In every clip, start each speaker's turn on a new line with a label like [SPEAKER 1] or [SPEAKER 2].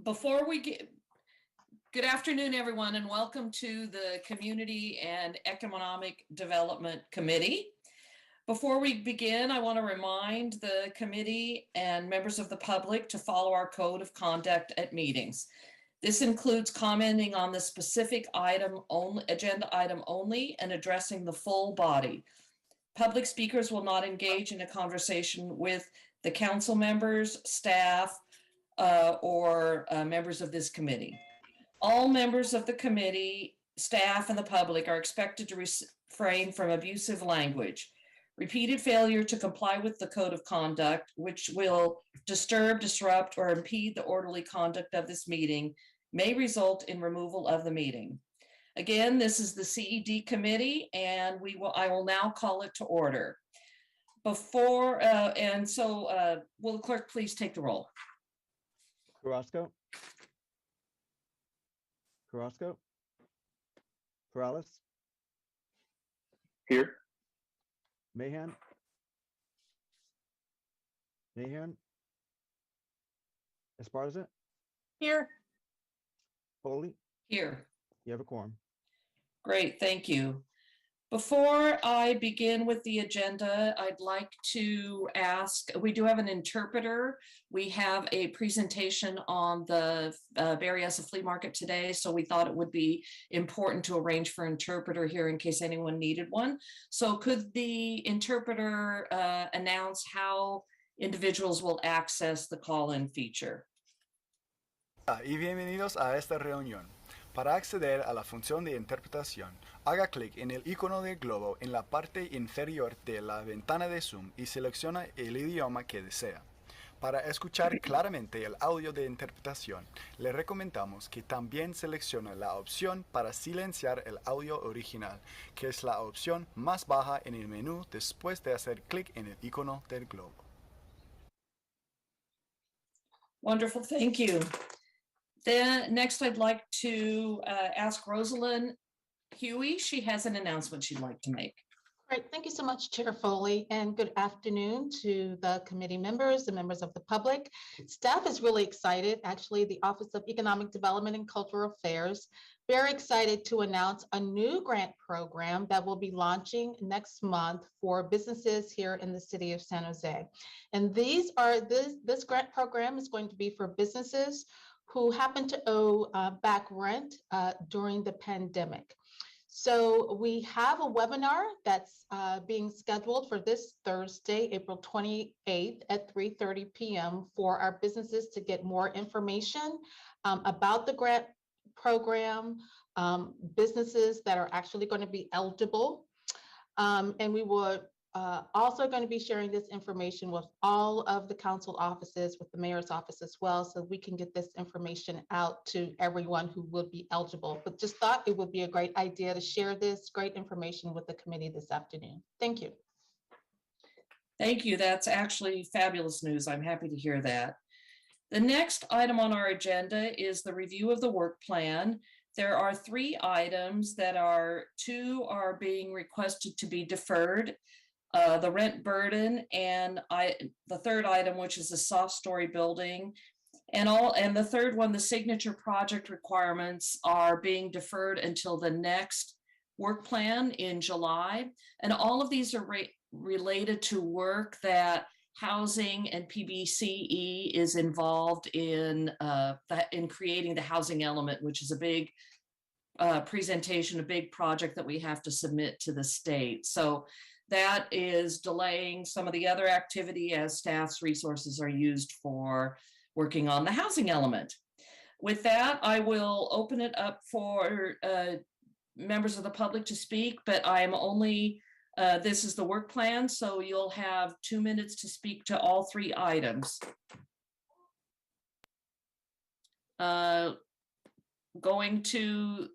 [SPEAKER 1] Before we get, good afternoon, everyone, and welcome to the Community and Economic Development Committee. Before we begin, I want to remind the committee and members of the public to follow our code of conduct at meetings. This includes commenting on the specific item only, agenda item only, and addressing the full body. Public speakers will not engage in a conversation with the council members, staff, or members of this committee. All members of the committee, staff, and the public are expected to refrain from abusive language. Repeated failure to comply with the code of conduct, which will disturb, disrupt, or impede the orderly conduct of this meeting, may result in removal of the meeting. Again, this is the CED committee, and I will now call it to order. Will the clerk please take the roll?
[SPEAKER 2] Carrasco, Perales,
[SPEAKER 3] Here.
[SPEAKER 2] Mahan, Esparza,
[SPEAKER 4] Here.
[SPEAKER 2] Foley.
[SPEAKER 1] Here.
[SPEAKER 2] You have a quorum.
[SPEAKER 1] Great, thank you. Before I begin with the agenda, I'd like to ask, we do have an interpreter. We have a presentation on the Berryessa flea market today, so we thought it would be important to arrange for an interpreter here in case anyone needed one. So could the interpreter announce how individuals will access the call-in feature?
[SPEAKER 5] Y bienvenidos a esta reunión. Para acceder a la función de interpretación, haga clic en el icono del globo en la parte inferior de la ventana de Zoom y selecciona el idioma que desea. Para escuchar claramente el audio de interpretación, le recomendamos que también seleccione la opción para silenciar el audio original, que es la opción más baja en el menú después de hacer clic en el icono del globo.
[SPEAKER 1] Wonderful, thank you. Then next, I'd like to ask Rosalind Huey. She has an announcement she'd like to make.
[SPEAKER 4] Great. Thank you so much, Chair Foley, and good afternoon to the committee members and members of the public. Staff is really excited. Actually, the Office of Economic Development and Cultural Affairs, very excited to announce a new grant program that will be launching next month for businesses here in the city of San Jose. And this grant program is going to be for businesses who happen to owe back rent during the pandemic. So we have a webinar that's being scheduled for this Thursday, April 28th at 3:30 p.m. for our businesses to get more information about the grant program, businesses that are actually going to be eligible. And we would also going to be sharing this information with all of the council offices, with the mayor's office as well, so we can get this information out to everyone who would be eligible. But just thought it would be a great idea to share this great information with the committee this afternoon. Thank you.
[SPEAKER 1] Thank you. That's actually fabulous news. I'm happy to hear that. The next item on our agenda is the review of the work plan. There are 3 items that two are being requested to be deferred. The rent burden and the third item, which is the soft story building, and the third one, the signature project requirements, are being deferred until the next work plan in July. And all of these are related to work that housing and PBCE is involved in creating the housing element, which is a big presentation, a big project that we have to submit to the state. So that is delaying some of the other activity as staff's resources are used for working on the housing element. With that, I will open it up for members of the public to speak, but I am only, this is the work plan, so you'll have 2 minutes to speak to all 3 items. Going to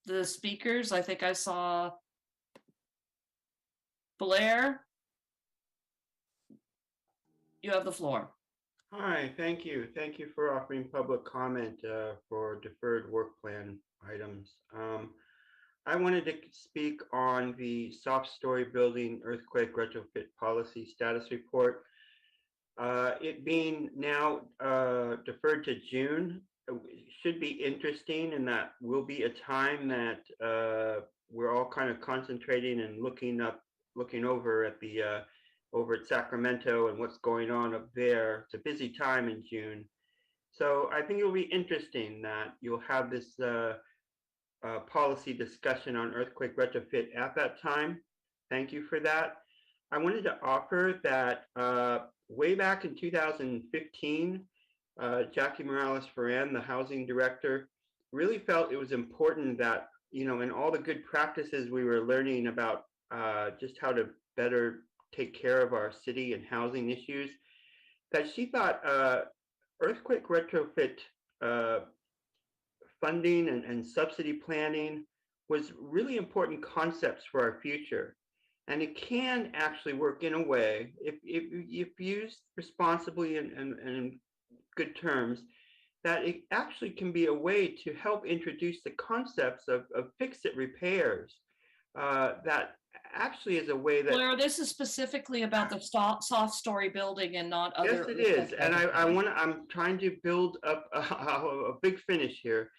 [SPEAKER 1] the speakers, I think I saw Blair, you have the floor.
[SPEAKER 3] Hi, thank you. Thank you for offering public comment for deferred work plan items. I wanted to speak on the soft story building earthquake retrofit policy status report. It being now deferred to June, should be interesting, and that will be a time that we're all kind of concentrating and looking over at over at Sacramento and what's going on up there. It's a busy time in June. So I think it'll be interesting that you'll have this policy discussion on earthquake retrofit at that time. Thank you for that. I wanted to offer that way back in 2015, Jackie Morales-Ferran, the housing director, really felt it was important that, you know, in all the good practices we were learning about just how to better take care of our city and housing issues, that she thought earthquake retrofit funding and subsidy planning was really important concepts for our future. And it can actually work in a way, if used responsibly and in good terms, that it actually can be a way to help introduce the concepts of fix-it repairs. That actually is a way that—
[SPEAKER 1] Blair, this is specifically about the soft story building and not other.
[SPEAKER 3] Yes, it is. And I'm trying to build up a big finish here.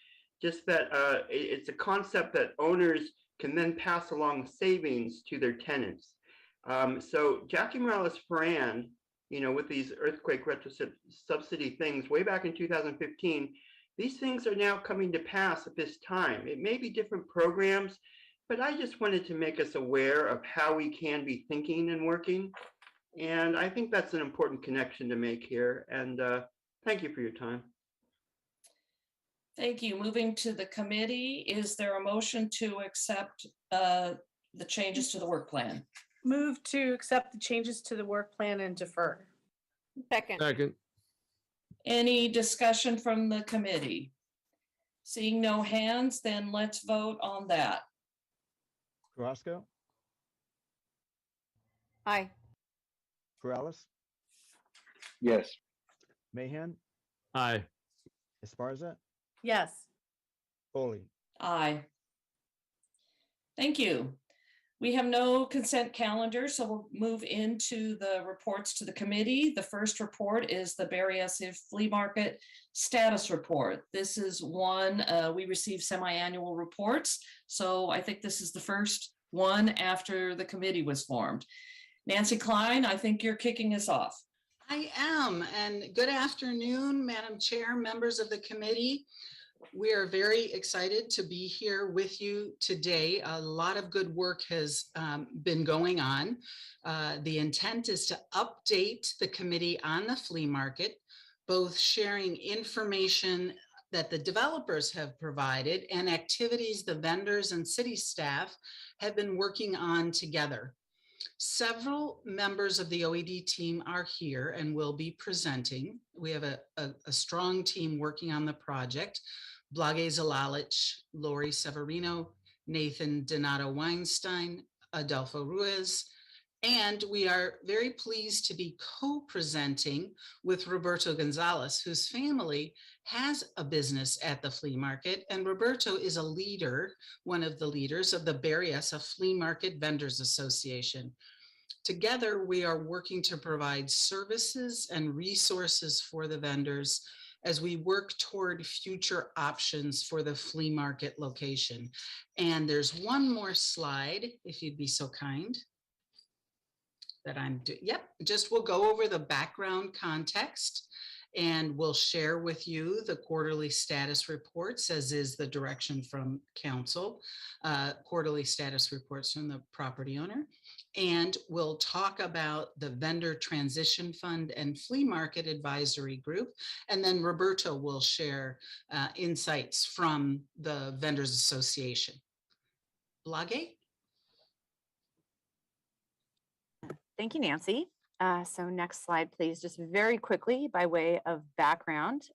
[SPEAKER 3] Just that it's a concept that owners can then pass along savings to their tenants. So Jackie Morales-Ferran, you know, with these earthquake retrofit subsidy things way back in 2015, these things are now coming to pass at this time. It may be different programs, but I just wanted to make us aware of how we can be thinking and working. And I think that's an important connection to make here. And thank you for your time.
[SPEAKER 1] Thank you. Moving to the committee, is there a motion to accept the changes to the work plan?
[SPEAKER 6] Move to accept the changes to the work plan and defer.
[SPEAKER 7] Second.
[SPEAKER 8] Second.
[SPEAKER 1] Any discussion from the committee? Seeing no hands, then let's vote on that.
[SPEAKER 2] Carrasco,
[SPEAKER 7] Aye.
[SPEAKER 2] Corrales,
[SPEAKER 8] Yes.
[SPEAKER 2] Mahan,
[SPEAKER 8] Aye.
[SPEAKER 2] Esparza,
[SPEAKER 6] Yes.
[SPEAKER 2] Foley.
[SPEAKER 1] Aye. Thank you. We have no consent calendar, so we'll move into the reports to the committee. The first report is the Berryessa Flea Market Status Report. This is one, we receive semi-annual reports, so I think this is the first one after the committee was formed. Nancy Klein, I think you're kicking us off.
[SPEAKER 9] I am, and good afternoon, Madam Chair, members of the committee. We are very excited to be here with you today. A lot of good work has been going on. The intent is to update the committee on the flea market, both sharing information that the developers have provided and activities the vendors and city staff have been working on together. Several members of the OED team are here and will be presenting. We have a strong team working on the project. Blage Zalalich, Lori Severino, Nathan Donato Weinstein, Adolfo Ruiz, and we are very pleased to be co-presenting with Roberto Gonzalez, whose family has a business at the flea market, and Roberto is a leader, one of the leaders of the Berryessa Flea Market Vendors Association. Together, we are working to provide services and resources for the vendors as we work toward future options for the flea market location. And there's one more slide, if you'd be so kind, that I'm doing. Yep, just we'll go over the background context and we'll share with you the quarterly status reports, as is the direction from council, quarterly status reports from the property owner. And we'll talk about the Vendor Transition Fund and Flea Market Advisory Group. And then Roberto will share insights from the Vendors Association. Blage?
[SPEAKER 7] Thank you, Nancy. So next slide, please, just very quickly by way of background,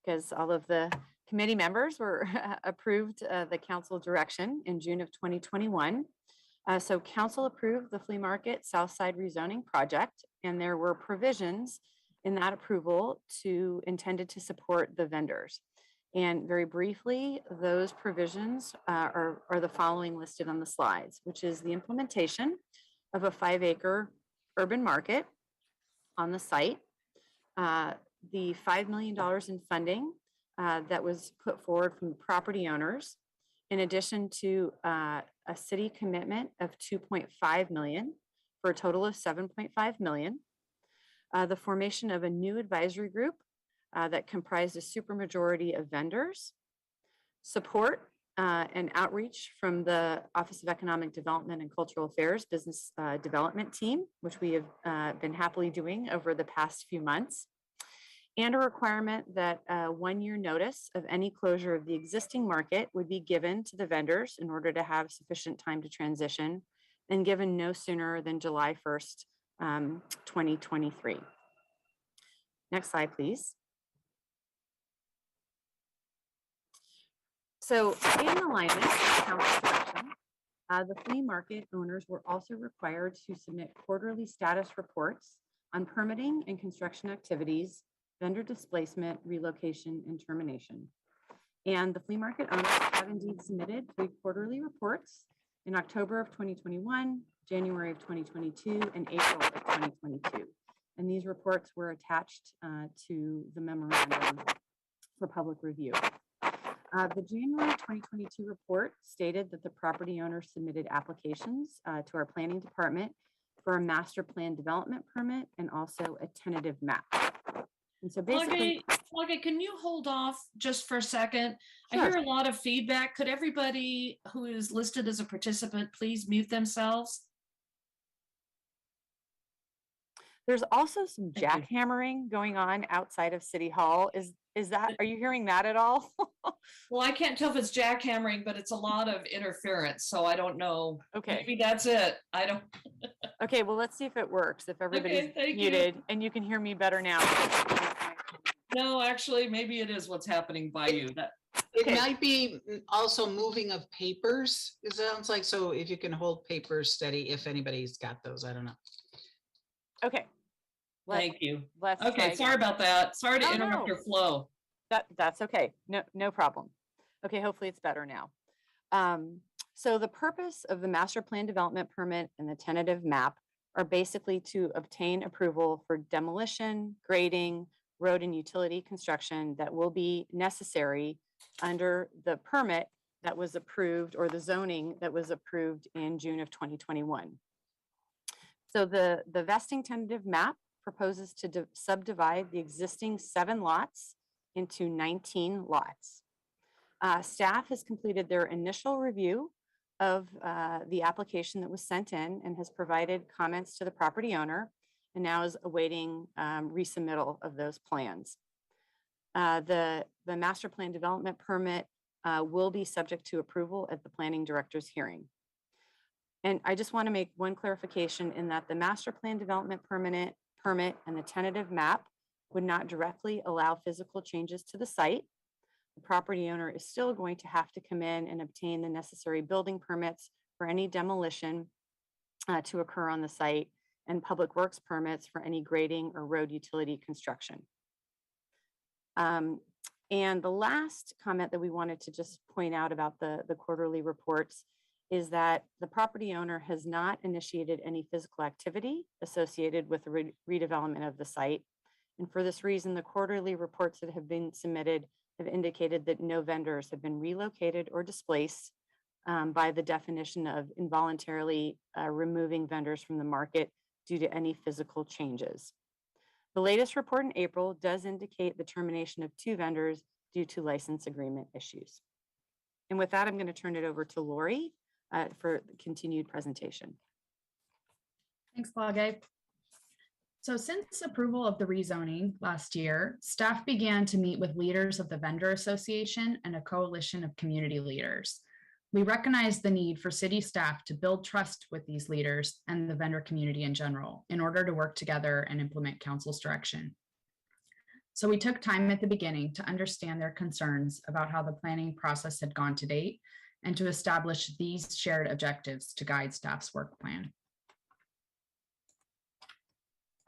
[SPEAKER 7] because all of the committee members were approved the council direction in June of 2021. So council approved the flea market Southside rezoning project, and there were provisions in that approval intended to support the vendors. And very briefly, those provisions are the following listed on the slides, which is the implementation of a 5-acre urban market on the site, the $5 million in funding that was put forward from the property owners, in addition to a city commitment of 2.5 million for a total of 7.5 million. The formation of a new advisory group that comprised a supermajority of vendors, support and outreach from the Office of Economic Development and Cultural Affairs Business Development Team, which we have been happily doing over the past few months, and a requirement that a 1-year notice of any closure of the existing market would be given to the vendors in order to have sufficient time to transition, and given no sooner than July 1st, 2023. Next slide, please. So in alignment with council direction, the flea market owners were also required to submit quarterly status reports on permitting and construction activities, vendor displacement, relocation, and termination. And the flea market owners have indeed submitted 3 quarterly reports in October of 2021, January of 2022, and April of 2022. And these reports were attached to the memorandum for public review. The January 2022 report stated that the property owner submitted applications to our planning department for a master plan development permit and also a tentative map. And so basically,
[SPEAKER 1] Flagge, can you hold off just for a second?
[SPEAKER 7] Sure.
[SPEAKER 1] I hear a lot of feedback. Could everybody who is listed as a participant please mute themselves?
[SPEAKER 7] there's also some
[SPEAKER 1] Thank you.
[SPEAKER 7] jackhammering going on outside of City Hall. Is that, are you hearing that at all?
[SPEAKER 1] Well, I can't tell if it's jackhammering, but it's a lot of interference, so I don't know.
[SPEAKER 7] Okay.
[SPEAKER 1] Maybe that's it. I don't.
[SPEAKER 7] Okay, well, let's see if it works, if everybody's
[SPEAKER 1] thank you.
[SPEAKER 7] muted and you can hear me better now.
[SPEAKER 1] No, actually, maybe it is what's happening by you. That
[SPEAKER 9] It
[SPEAKER 7] Okay.
[SPEAKER 9] might be also moving of papers. It sounds like, so if you can hold papers steady, if anybody's got those, I don't know.
[SPEAKER 7] Okay. Let's-
[SPEAKER 1] Thank you.
[SPEAKER 7] Let's try
[SPEAKER 1] Okay, sorry
[SPEAKER 7] again.
[SPEAKER 1] about that. Sorry to
[SPEAKER 7] Oh,
[SPEAKER 1] interrupt
[SPEAKER 7] no.
[SPEAKER 1] your flow.
[SPEAKER 7] That's okay. No problem. Okay, hopefully it's better now. So the purpose of the master plan development permit and the tentative map are basically to obtain approval for demolition, grading, road and utility construction that will be necessary under the permit that was approved, or the zoning that was approved in June of 2021. So the vesting tentative map proposes to subdivide the existing 7 lots into 19 lots. Staff has completed their initial review of the application that was sent in and has provided comments to the property owner, and now is awaiting resubmittal of those plans. The master plan development permit will be subject to approval at the planning director's hearing. And I just want to make one clarification in that the master plan development permit and the tentative map would not directly allow physical changes to the site. The property owner is still going to have to come in and obtain the necessary building permits for any demolition to occur on the site, and public works permits for any grading or road utility construction. And the last comment that we wanted to just point out about the quarterly reports is that the property owner has not initiated any physical activity associated with the redevelopment of the site. And for this reason, the quarterly reports that have been submitted have indicated that no vendors have been relocated or displaced by the definition of involuntarily removing vendors from the market due to any physical changes. The latest report in April does indicate the termination of 2 vendors due to license agreement issues. And with that, I'm going to turn it over to Lori for the continued presentation.
[SPEAKER 10] Thanks, Flagge. So since approval of the rezoning last year, staff began to meet with leaders of the Vendor Association and a coalition of community leaders. We recognize the need for city staff to build trust with these leaders and the vendor community in general in order to work together and implement council's direction. So we took time at the beginning to understand their concerns about how the planning process had gone to date and to establish these shared objectives to guide staff's work plan.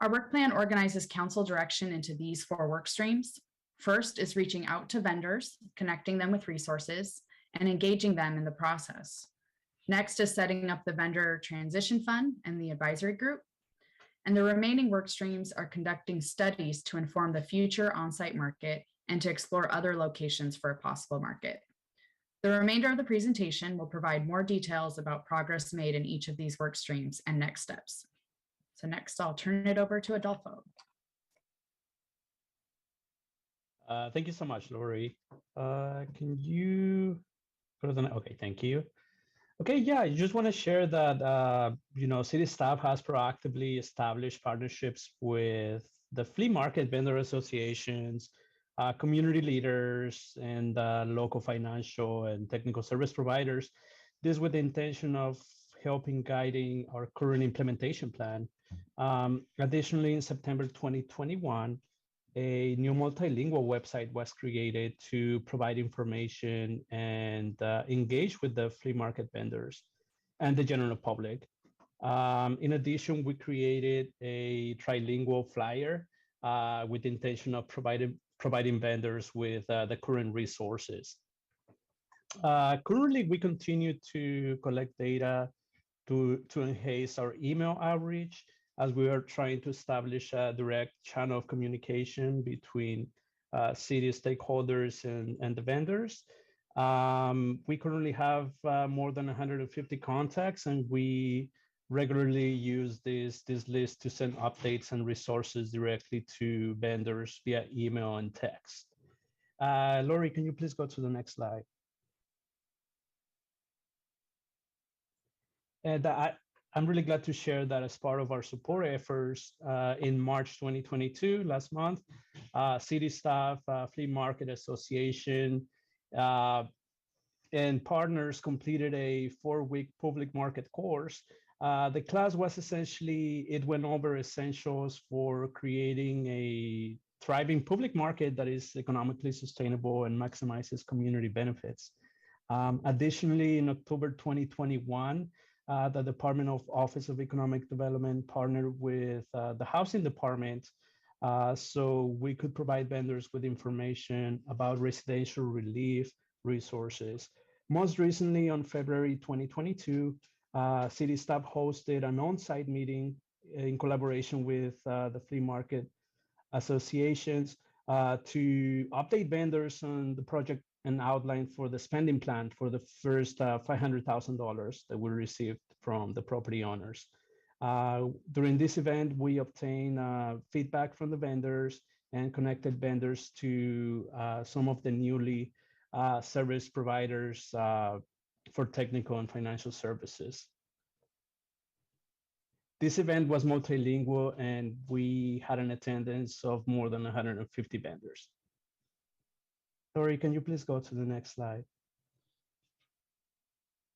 [SPEAKER 10] Our work plan organizes council direction into these 4 work streams. First is reaching out to vendors, connecting them with resources, and engaging them in the process. Next is setting up the vendor transition fund and the advisory group. And the remaining work streams are conducting studies to inform the future on-site market and to explore other locations for a possible market. The remainder of the presentation will provide more details about progress made in each of these work streams and next steps. So next, I'll turn it over to Adolfo.
[SPEAKER 8] Thank you so much, Lori. Can you go to the okay, thank you. Okay, yeah, I just want to share that city staff has proactively established partnerships with the flea market vendor associations, community leaders, and local financial and technical service providers. This with the intention of helping guiding our current implementation plan. Additionally, in September 2021, a new multilingual website was created to provide information and engage with the flea market vendors and the general public. In addition, we created a trilingual flyer with the intention of providing vendors with the current resources. Currently, we continue to collect data to enhance our email outreach, as we are trying to establish a direct channel of communication between city stakeholders and the vendors. We currently have more than 150 contacts, and we regularly use this list to send updates and resources directly to vendors via email and text. Lori, can you please go to the next slide? And I'm really glad to share that as part of our support efforts in March 2022, last month, city staff, Flea Market Association, and partners completed a 4-week public market course. The class was essentially, it went over essentials for creating a thriving public market that is economically sustainable and maximizes community benefits. Additionally, in October 2021, the Department of Office of Economic Development partnered with the Housing Department so we could provide vendors with information about residential relief resources. Most recently, on February 2022, city staff hosted an on-site meeting in collaboration with the flea market associations to update vendors on the project and outline for the spending plan for the first $500,000 that we received from the property owners. During this event, we obtained feedback from the vendors and connected vendors to some of the newly service providers for technical and financial services. This event was multilingual, and we had an attendance of more than 150 vendors. Tori, can you please go to the next slide?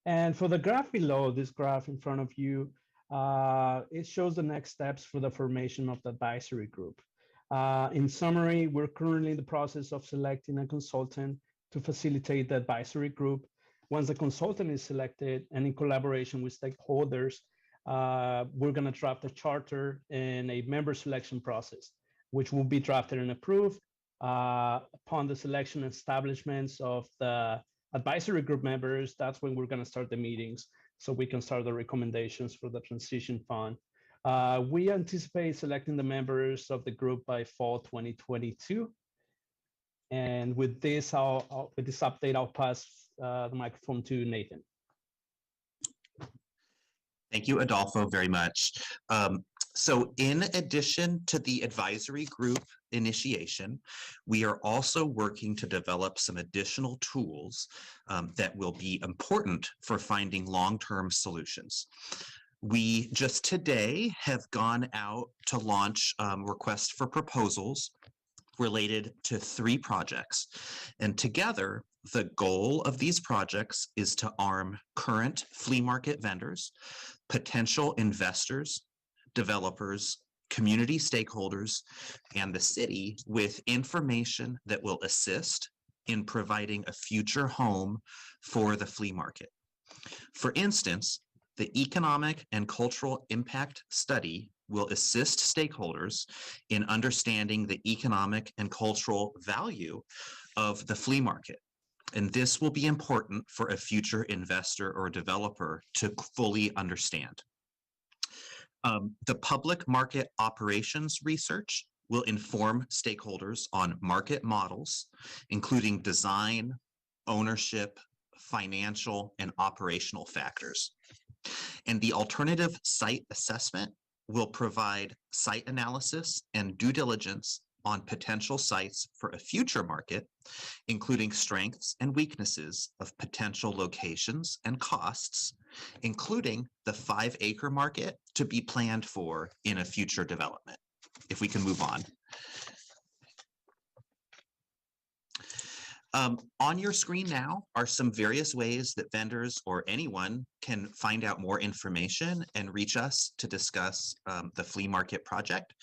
[SPEAKER 8] And for the graph below, this graph in front of you, it shows the next steps for the formation of the advisory group. In summary, we're currently in the process of selecting a consultant to facilitate the advisory group. Once the consultant is selected and in collaboration with stakeholders, we're going to draft a charter and a member selection process, which will be drafted and approved. Upon the selection and establishments of the advisory group members, that's when we're going to start the meetings so we can start the recommendations for the transition fund. We anticipate selecting the members of the group by fall 2022. And with this, with this update, I'll pass the microphone to Nathan.
[SPEAKER 11] Thank you, Adolfo, very much. So in addition to the advisory group initiation, we are also working to develop some additional tools that will be important for finding long-term solutions. We just today have gone out to launch requests for proposals related to 3 projects. And together, the goal of these projects is to arm current flea market vendors, potential investors, developers, community stakeholders, and the city with information that will assist in providing a future home for the flea market. For instance, the Economic and Cultural Impact Study will assist stakeholders in understanding the economic and cultural value of the flea market. And this will be important for a future investor or developer to fully understand. The public market operations research will inform stakeholders on market models, including design, ownership, financial, and operational factors. And the alternative site assessment will provide site analysis and due diligence on potential sites for a future market, including strengths and weaknesses of potential locations and costs, including the 5-acre market to be planned for in a future development. If we can move on. On your screen now are some various ways that vendors or anyone can find out more information and reach us to discuss the flea market project.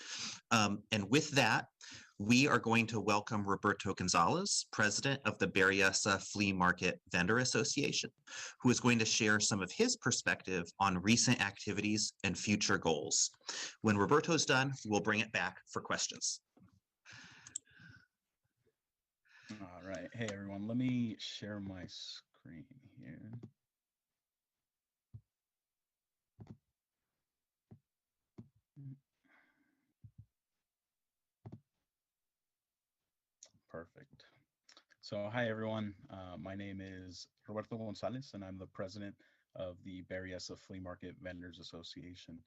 [SPEAKER 11] And with that, we are going to welcome Roberto Gonzalez, president of the Berryessa Flea Market Vendor Association, who is going to share some of his perspective on recent activities and future goals. When Roberto's done, we'll bring it back for questions.
[SPEAKER 12] All right. Hey, everyone. Let me share my screen here. Perfect. So, hi, everyone. My name is Roberto Gonzalez, and I'm the president of the Berryessa Flea Market Vendors Association.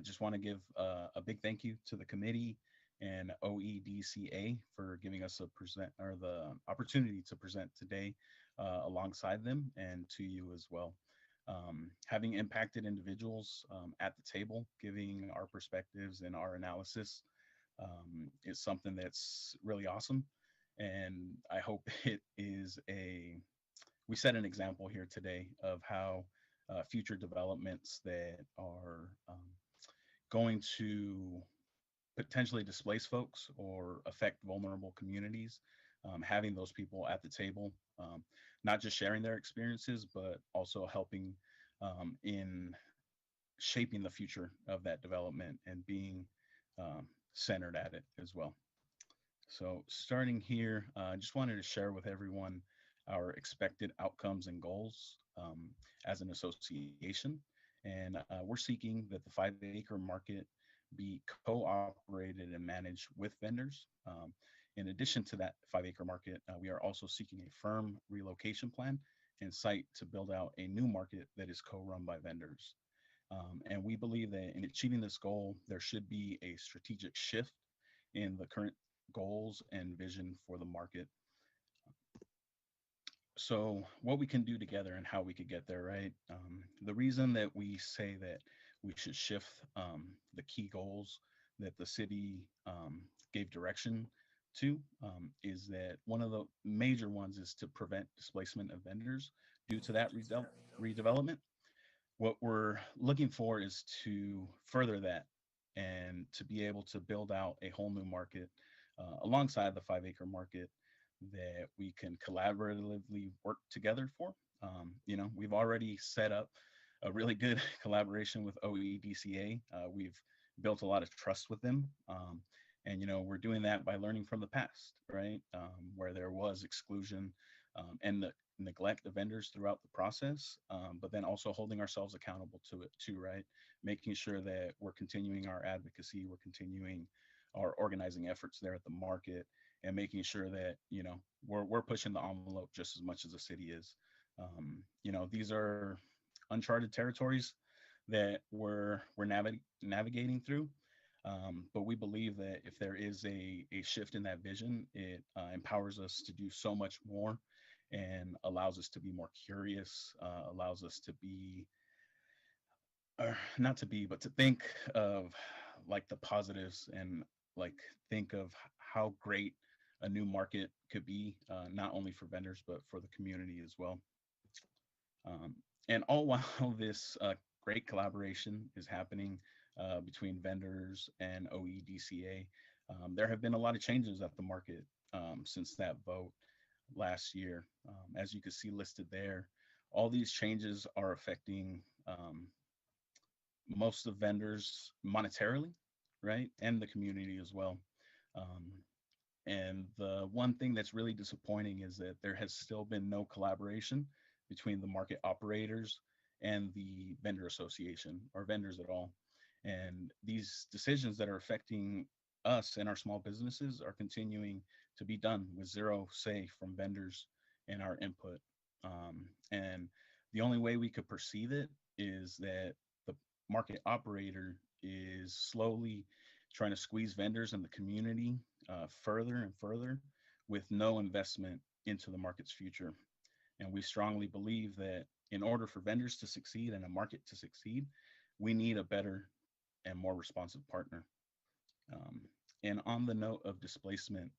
[SPEAKER 12] Just want to give a big thank you to the committee and OEDCA for giving us the opportunity to present today alongside them and to you as well. Having impacted individuals at the table, giving our perspectives and our analysis is something that's really awesome. And I hope we set an example here today of how future developments that are going to potentially displace folks or affect vulnerable communities, having those people at the table, not just sharing their experiences, but also helping in shaping the future of that development and being centered at it as well. So starting here, I just wanted to share with everyone our expected outcomes and goals as an association. And we're seeking that the 5-acre market be co-operated and managed with vendors. In addition to that 5-acre market, we are also seeking a firm relocation plan and site to build out a new market that is co-run by vendors. And we believe that in achieving this goal, there should be a strategic shift in the current goals and vision for the market. So what we can do together and how we could get there, right? The reason that we say that we should shift the key goals that the city gave direction to is that one of the major ones is to prevent displacement of vendors due to that redevelopment. What we're looking for is to further that and to be able to build out a whole new market alongside the 5-acre market that we can collaboratively work together for. We've already set up a really good collaboration with OEDCA. We've built a lot of trust with them. And we're doing that by learning from the past, right? Where there was exclusion and the neglect of vendors throughout the process, but then also holding ourselves accountable to it too, right? Making sure that we're continuing our advocacy, we're continuing our organizing efforts there at the market, and making sure that we're pushing the envelope just as much as the city is. These are uncharted territories that we're navigating through, but we believe that if there is a shift in that vision, it empowers us to do so much more and allows us to be more curious, allows us to be, or not to be, but to think of like the positives and like think of how great a new market could be, not only for vendors, but for the community as well. And all while this great collaboration is happening between vendors and OEDCA, there have been a lot of changes at the market since that vote last year. As you can see listed there, all these changes are affecting most of vendors monetarily, right? And the community as well. And the one thing that's really disappointing is that there has still been no collaboration between the market operators and the vendor association or vendors at all. And these decisions that are affecting us and our small businesses are continuing to be done with zero say from vendors in our input. And the only way we could perceive it is that the market operator is slowly trying to squeeze vendors in the community further and further with no investment into the market's future. And we strongly believe that in order for vendors to succeed and a market to succeed, we need a better and more responsive partner. And on the note of displacement,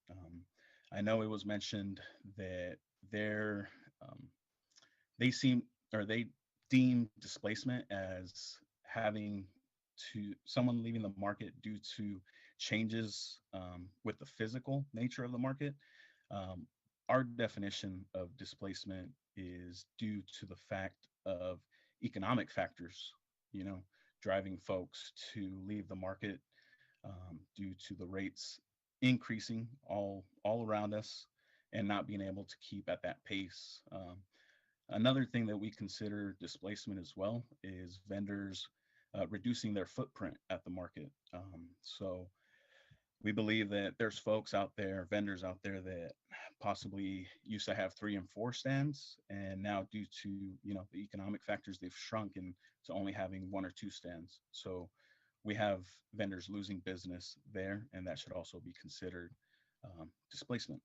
[SPEAKER 12] I know it was mentioned that they're, they seem, or they deem displacement as having to someone leaving the market due to changes with the physical nature of the market. Our definition of displacement is due to the fact of economic factors, you know, driving folks to leave the market due to the rates increasing all around us and not being able to keep at that pace. Another thing that we consider displacement as well is vendors reducing their footprint at the market. So we believe that there's folks out there, vendors out there that possibly used to have 3 and 4 stands, and now due to, you know, the economic factors, they've shrunk into only having 1 or 2 stands. So we have vendors losing business there, and that should also be considered displacement.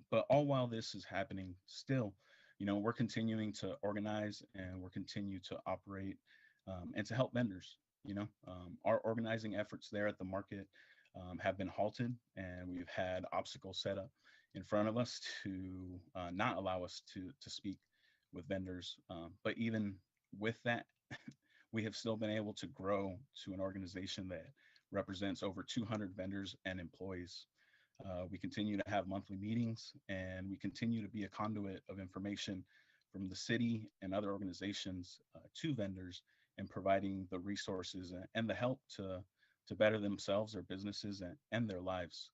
[SPEAKER 12] But all while this is happening, still, you know, we're continuing to organize and we're continue to operate and to help vendors. You know, our organizing efforts there at the market have been halted, and we've had obstacles set up in front of us to not allow us to speak with vendors. But even with that, we have still been able to grow to an organization that represents over 200 vendors and employees. We continue to have monthly meetings, and we continue to be a conduit of information from the city and other organizations to vendors, and providing the resources and the help to better themselves, their businesses, and their lives.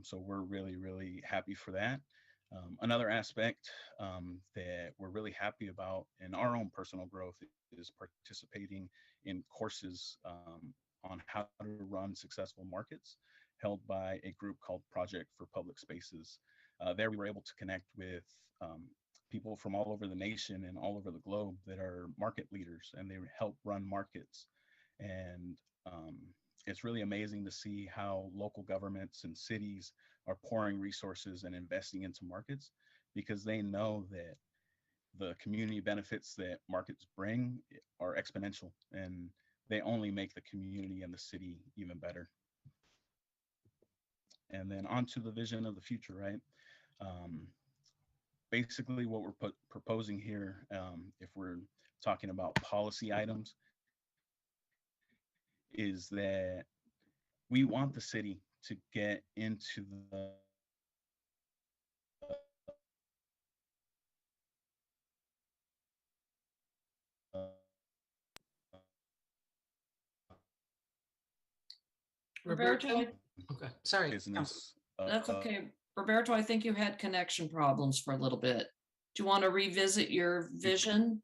[SPEAKER 12] So we're really, really happy for that. Another aspect that we're really happy about in our own personal growth is participating in courses on how to run successful markets held by a group called Project for Public Spaces. There we were able to connect with people from all over the nation and all over the globe that are market leaders, and they help run markets. And it's really amazing to see how local governments and cities are pouring resources and investing into markets, because they know that the community benefits that markets bring are exponential, and they only make the community and the city even better. And then on to the vision of the future, right? Basically what we're proposing here, if we're talking about policy items, is that we want the city to get into the
[SPEAKER 1] Roberto,
[SPEAKER 9] Okay, sorry.
[SPEAKER 12] business.
[SPEAKER 1] that's okay. Roberto, I think you had connection problems for a little bit. Do you want to revisit your vision?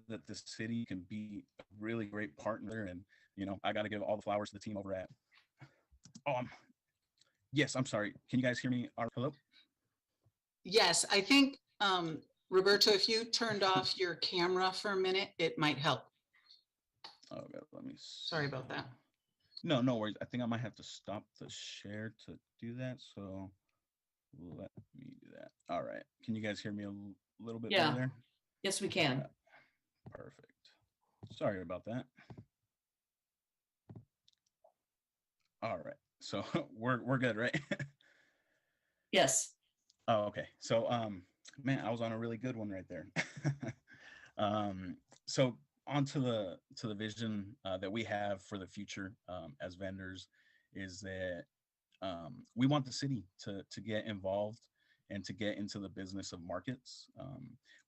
[SPEAKER 12] That the city can be a really great partner, and you know, I got to give all the flowers to the team over at yes, I'm sorry, can you guys hear me? Hello?
[SPEAKER 9] Yes, I think, Roberto, if you turned off your camera for a minute, it might help.
[SPEAKER 12] Okay, let me
[SPEAKER 9] Sorry about that.
[SPEAKER 12] No worries. I think I might have to stop the share to do that, so let me do that. All right, can you guys hear me a little bit better there?
[SPEAKER 1] Yes, we can.
[SPEAKER 12] Perfect. Sorry about that. All right, so we're good, right?
[SPEAKER 1] Yes.
[SPEAKER 12] Oh, okay. So man, I was on a really good one right there. So on to the vision that we have for the future as vendors is that we want the city to get involved and to get into the business of markets.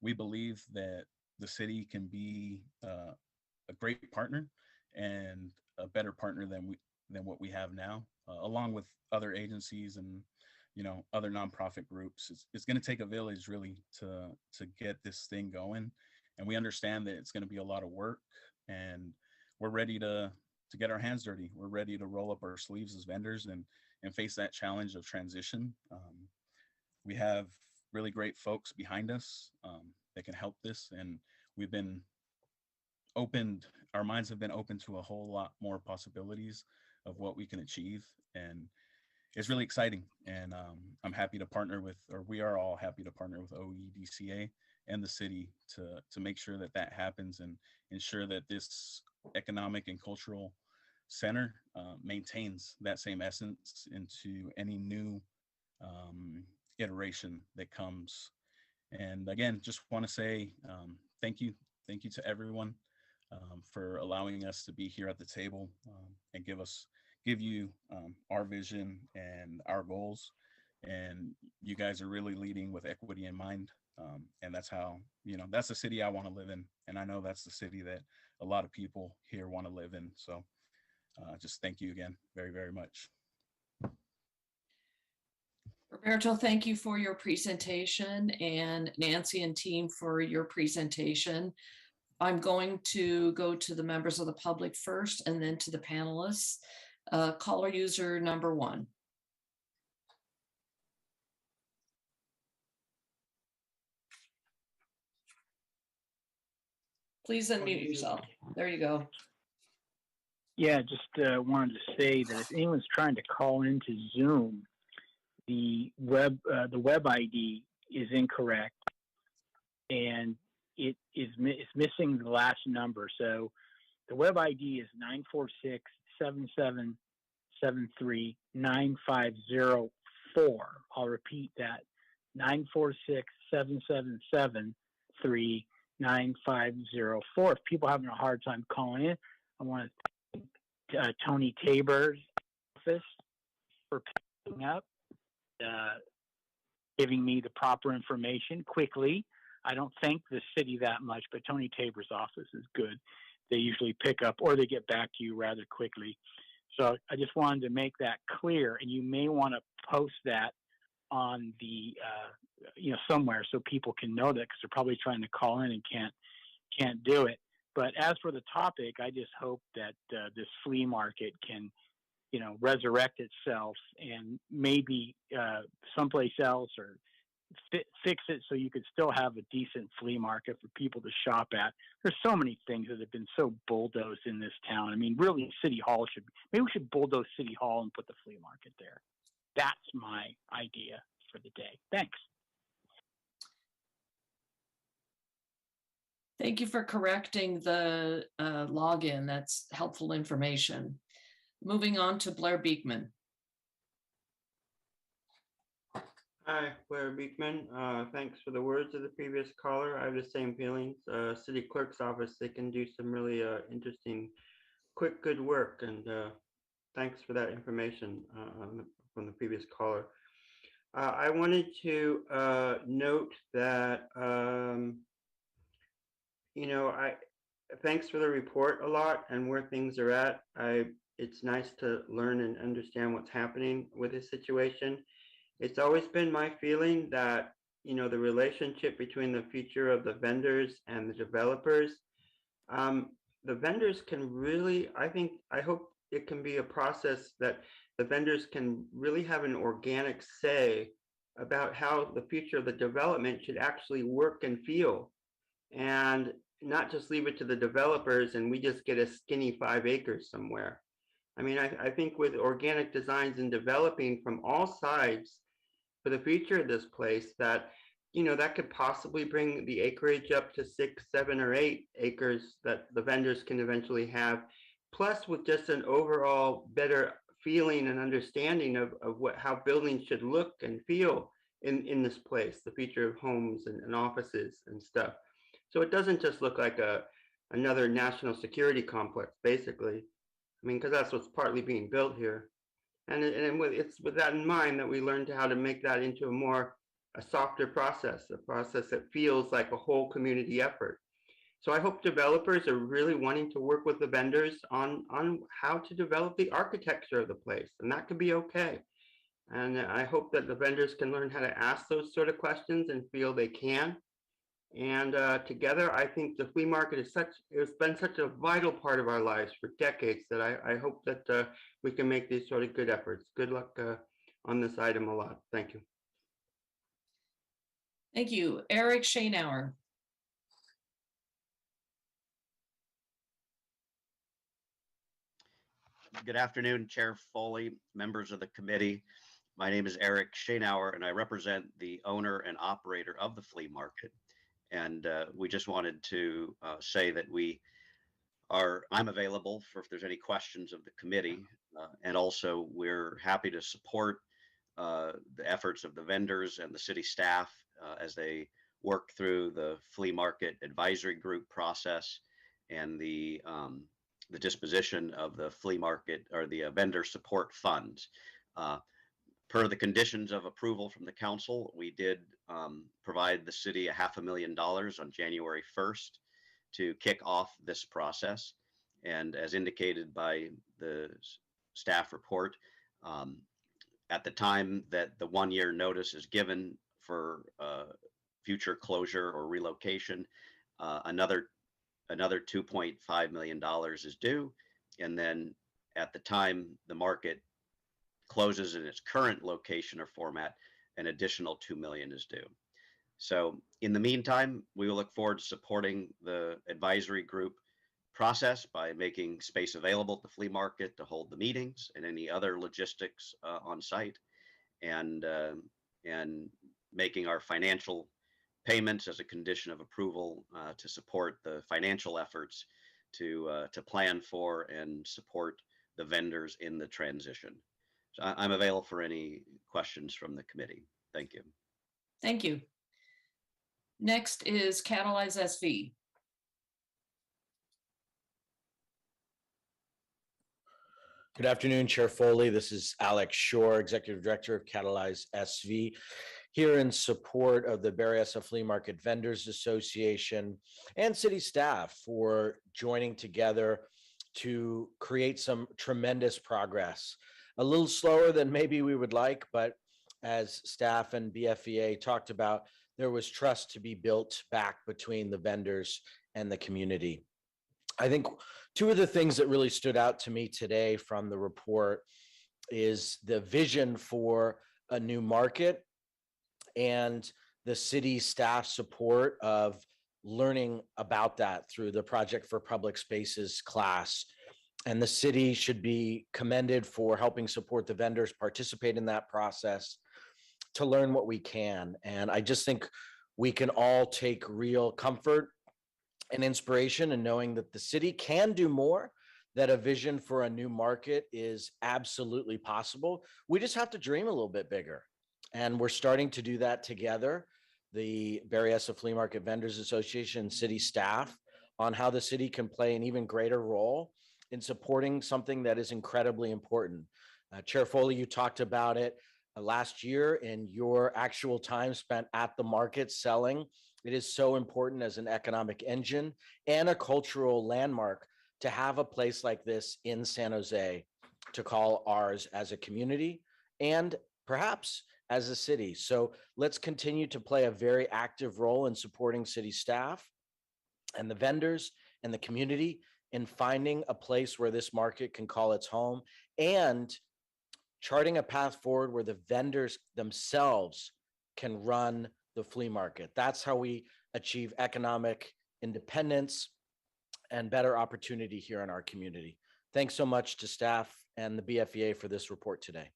[SPEAKER 12] We believe that the city can be a great partner and a better partner than what we have now, along with other agencies and, you know, other nonprofit groups. It's going to take a village really to get this thing going, and we understand that it's going to be a lot of work, and we're ready to get our hands dirty. We're ready to roll up our sleeves as vendors and face that challenge of transition. We have really great folks behind us that can help this, and we've been opened, our minds have been open to a whole lot more possibilities of what we can achieve, and it's really exciting. And I'm happy to partner with, or we are all happy to partner with OEDCA and the city to make sure that that happens and ensure that this economic and cultural center maintains that same essence into any new iteration that comes. And again, just want to say thank you to everyone for allowing us to be here at the table and give you our vision and our goals. And you guys are really leading with equity in mind. And that's how, that's the city I want to live in. And I know that's the city that a lot of people here want to live in. So just thank you again very, very much.
[SPEAKER 1] Roberto, thank you for your presentation, and Nancy and team for your presentation. I'm going to go to the members of the public first and then to the panelists. Caller user number 1. Please unmute yourself. There you go.
[SPEAKER 13] Yeah, just wanted to say that if anyone's trying to call into Zoom, the web ID is incorrect, and it's missing the last number. So the web ID is 946-7773-9504. I'll repeat that: 946-7773-9504. If people are having a hard time calling in, I want to thank Tony Tabor's office for picking up, giving me the proper information quickly. I don't thank the city that much, but Tony Tabor's office is good. They usually pick up, or they get back to you rather quickly. So I just wanted to make that clear, and you may want to post that on the somewhere so people can know that, because they're probably trying to call in and can't do it. But as for the topic, I just hope that this flea market can resurrect itself and maybe someplace else, or fix it so you could still have a decent flea market for people to shop at. There's so many things that have been so bulldozed in this town. I mean, really, maybe we should bulldoze City Hall and put the flea market there. That's my idea for the day. Thanks.
[SPEAKER 1] Thank you for correcting the login. That's helpful information. Moving on to Blair Beekman.
[SPEAKER 3] Hi, Blair Beekman. Thanks for the words of the previous caller. I have the same feelings. City Clerk's office, they can do some really interesting, quick, good work. And thanks for that information from the previous caller. I wanted to note that, thanks for the report a lot and where things are at. It's nice to learn and understand what's happening with this situation. It's always been my feeling that, the relationship between the future of the vendors and the developers, the vendors can really, I hope it can be a process that the vendors can really have an organic say about how the future of the development should actually work and feel, and not just leave it to the developers and we just get a skinny 5 acres somewhere. I mean, I think with organic designs and developing from all sides for the future of this place, that, that could possibly bring the acreage up to 6, 7, or 8 acres that the vendors can eventually have, plus with just an overall better feeling and understanding of how buildings should look and feel in this place, the future of homes and offices and stuff. So it doesn't just look like another national security complex, basically. I mean, because that's what's partly being built here. And it's with that in mind that we learned how to make that into a softer process, a process that feels like a whole community effort. So I hope developers are really wanting to work with the vendors on how to develop the architecture of the place, and that could be okay. And I hope that the vendors can learn how to ask those sort of questions and feel they can. And together, I think the flea market is it's been such a vital part of our lives for decades that I hope that we can make these sort of good efforts. Good luck on this item a lot. Thank you.
[SPEAKER 1] Thank you. Eric Schoenauer.
[SPEAKER 14] Good afternoon, Chair Foley, members of the committee. My name is Eric Schoenauer, and I represent the owner and operator of the flea market. And we just wanted to say that I'm available for if there's any questions of the committee. And also we're happy to support the efforts of the vendors and the city staff as they work through the flea market advisory group process and the disposition of the flea market or the vendor support funds. Per the conditions of approval from the council, we did provide the city $500,000 on January 1st to kick off this process. And as indicated by the staff report, at the time that the 1-year notice is given for future closure or relocation, another $2.5 million is due. And then at the time the market closes in its current location or format, an additional $2 million is due. So in the meantime, we will look forward to supporting the advisory group process by making space available at the flea market to hold the meetings and any other logistics on site, and making our financial payments as a condition of approval to support the financial efforts to plan for and support the vendors in the transition. So I'm available for any questions from the committee. Thank you.
[SPEAKER 1] Thank you. Next is Catalyze SV.
[SPEAKER 15] Good afternoon, Chair Foley. This is Alex Shore, Executive Director of Catalyze SV, here in support of the Berryessa Flea Market Vendors Association and city staff for joining together to create some tremendous progress. A little slower than maybe we would like, but as staff and BFEA talked about, there was trust to be built back between the vendors and the community. I think two of the things that really stood out to me today from the report is the vision for a new market and the city staff support of learning about that through the Project for Public Spaces class. And the city should be commended for helping support the vendors participate in that process to learn what we can. And I just think we can all take real comfort and inspiration in knowing that the city can do more, that a vision for a new market is absolutely possible. We just have to dream a little bit bigger. And we're starting to do that together, the Berryessa Flea Market Vendors Association, city staff, on how the city can play an even greater role in supporting something that is incredibly important. Chair Foley, you talked about it last year in your actual time spent at the market selling. It is so important as an economic engine and a cultural landmark to have a place like this in San Jose to call ours as a community and perhaps as a city. So let's continue to play a very active role in supporting city staff and the vendors and the community in finding a place where this market can call its home and charting a path forward where the vendors themselves can run the flea market. That's how we achieve economic independence and better opportunity here in our community. Thanks so much to staff and the BFEA for this report today.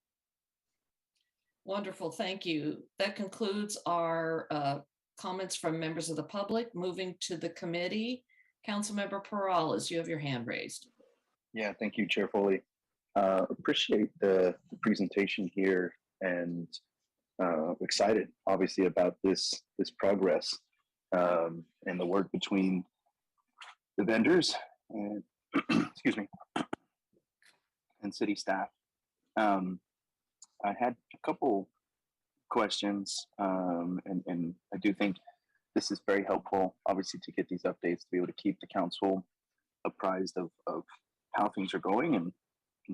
[SPEAKER 1] Wonderful, thank you. That concludes our comments from members of the public. Moving to the committee, Councilmember Perales, you have your hand raised.
[SPEAKER 16] Yeah, thank you, Chair Foley. Appreciate the presentation here and excited, obviously, about this progress and the work between the vendors and excuse me, and city staff. I had a couple questions, and I do think this is very helpful, obviously, to get these updates, to be able to keep the council apprised of how things are going and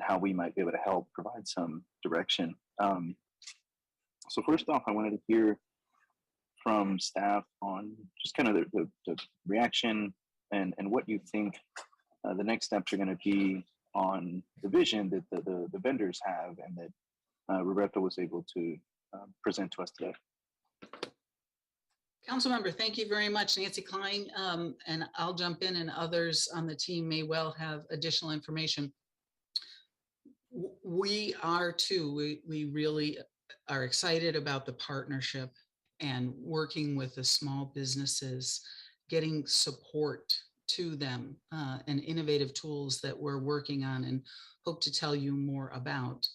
[SPEAKER 16] how we might be able to help provide some direction. So first off, I wanted to hear from staff on just kind of the reaction and what you think the next steps are going to be on the vision that the vendors have and that Roberto was able to present to us today.
[SPEAKER 9] Councilmember, thank you very much, Nancy Klein. And I'll jump in, and others on the team may well have additional information. We are too. We really are excited about the partnership and working with the small businesses, getting support to them, and innovative tools that we're working on and hope to tell you more about.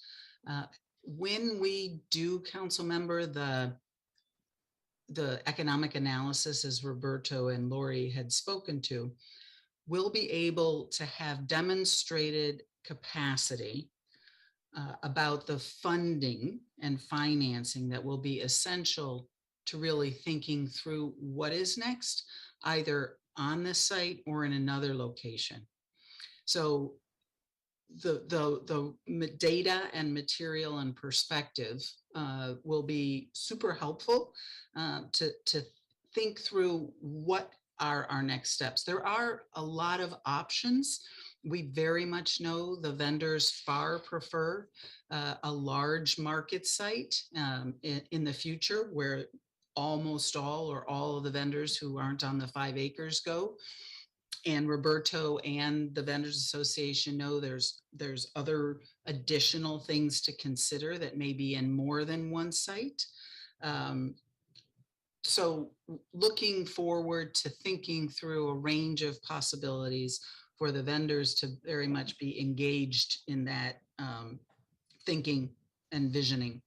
[SPEAKER 9] When we do, council member, the economic analysis, as Roberto and Lori had spoken to, we'll be able to have demonstrated capacity about the funding and financing that will be essential to really thinking through what is next, either on this site or in another location. So the data and material and perspective will be super helpful to think through what are our next steps. There are a lot of options. We very much know the vendors far prefer a large market site in the future, where almost all or all of the vendors who aren't on the 5 acres go. And Roberto and the Vendors Association know there's other additional things to consider that may be in more than one site. So looking forward to thinking through a range of possibilities for the vendors to very much be engaged in that thinking and visioning.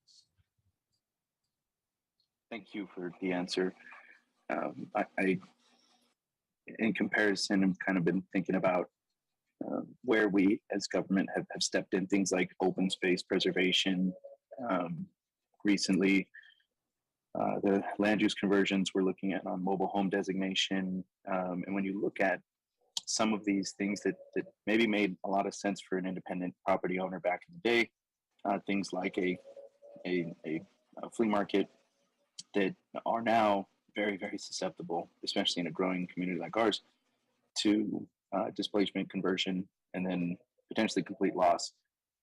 [SPEAKER 16] Thank you for the answer. I in comparison, I've kind of been thinking about where we as government have stepped in things like open space preservation. Recently, the land use conversions we're looking at on mobile home designation. And when you look at some of these things that maybe made a lot of sense for an independent property owner back in the day, things like a flea market, that are now very, very susceptible, especially in a growing community like ours, to displacement, conversion, and then potentially complete loss.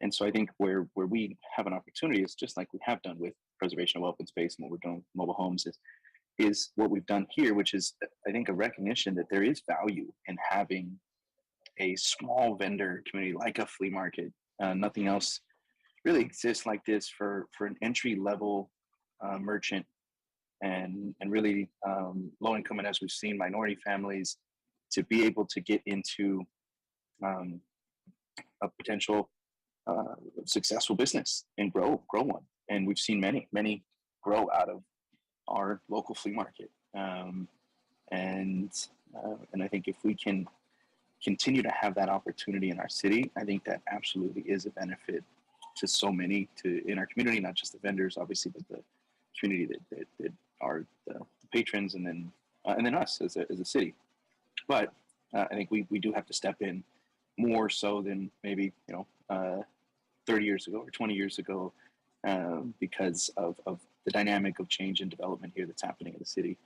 [SPEAKER 16] And so I think where we have an opportunity is just like we have done with preservation of open space and what we're doing with mobile homes is what we've done here, which is, I think, a recognition that there is value in having a small vendor community like a flea market. Nothing else really exists like this for an entry level merchant and really low income, and as we've seen, minority families, to be able to get into a potential successful business and grow one. And we've seen many grow out of our local flea market. And I think if we can continue to have that opportunity in our city, I think that absolutely is a benefit to so many in our community, not just the vendors, obviously, but the community that are the patrons, and then us as a city. But I think we do have to step in more so than maybe 30 years ago or 20 years ago, because of the dynamic of change and development here that's happening in the city,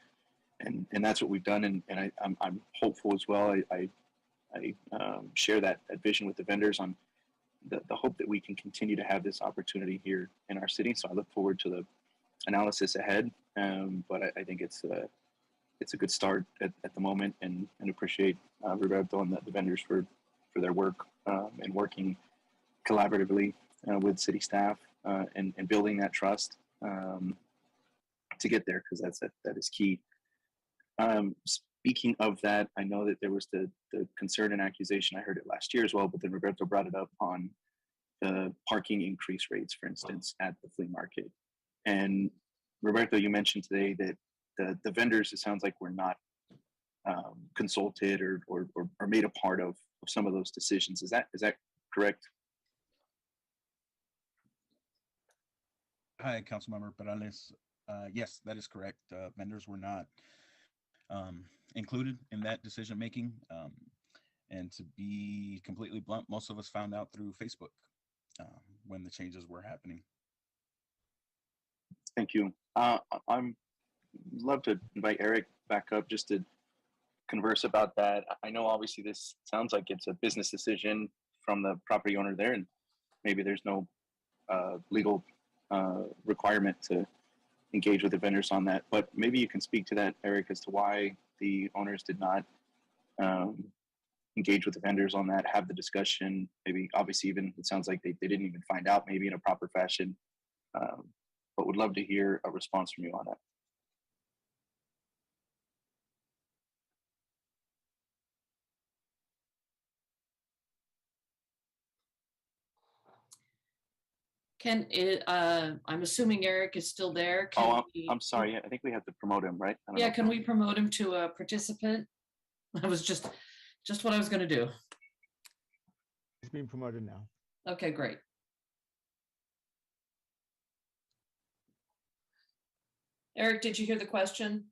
[SPEAKER 16] and that's what we've done. And I'm hopeful as well. I share that vision with the vendors on the hope that we can continue to have this opportunity here in our city. So I look forward to the analysis ahead, but I think it's a good start at the moment, and appreciate Roberto and the vendors for their work and working collaboratively with city staff and building that trust to get there, because that is key. Speaking of that, I know that there was the concern and accusation, I heard it last year as well, but then Roberto brought it up on the parking increase rates, for instance, at the flea market. And Roberto, you mentioned today that the vendors, it sounds like, were not consulted or made a part of some of those decisions. Is that correct?
[SPEAKER 12] Hi, Councilmember Perales. Yes, that is correct. Vendors were not included in that decision making. And to be completely blunt, most of us found out through Facebook when the changes were happening.
[SPEAKER 16] Thank you. I'm love to invite Eric back up just to converse about that. I know obviously this sounds like it's a business decision from the property owner there, and maybe there's no legal requirement to engage with the vendors on that. But maybe you can speak to that, Eric, as to why the owners did not engage with the vendors on that, have the discussion, maybe obviously even it sounds like they didn't even find out maybe in a proper fashion. But would love to hear a response from you on that.
[SPEAKER 1] Can it, I'm assuming Eric is still there. Can
[SPEAKER 16] I'm sorry. I think we have to promote him, right? I don't
[SPEAKER 1] Yeah,
[SPEAKER 16] know.
[SPEAKER 1] can we promote him to a participant? That was just what I was gonna do.
[SPEAKER 2] He's being promoted now.
[SPEAKER 1] Okay, great. Eric, did you hear the question?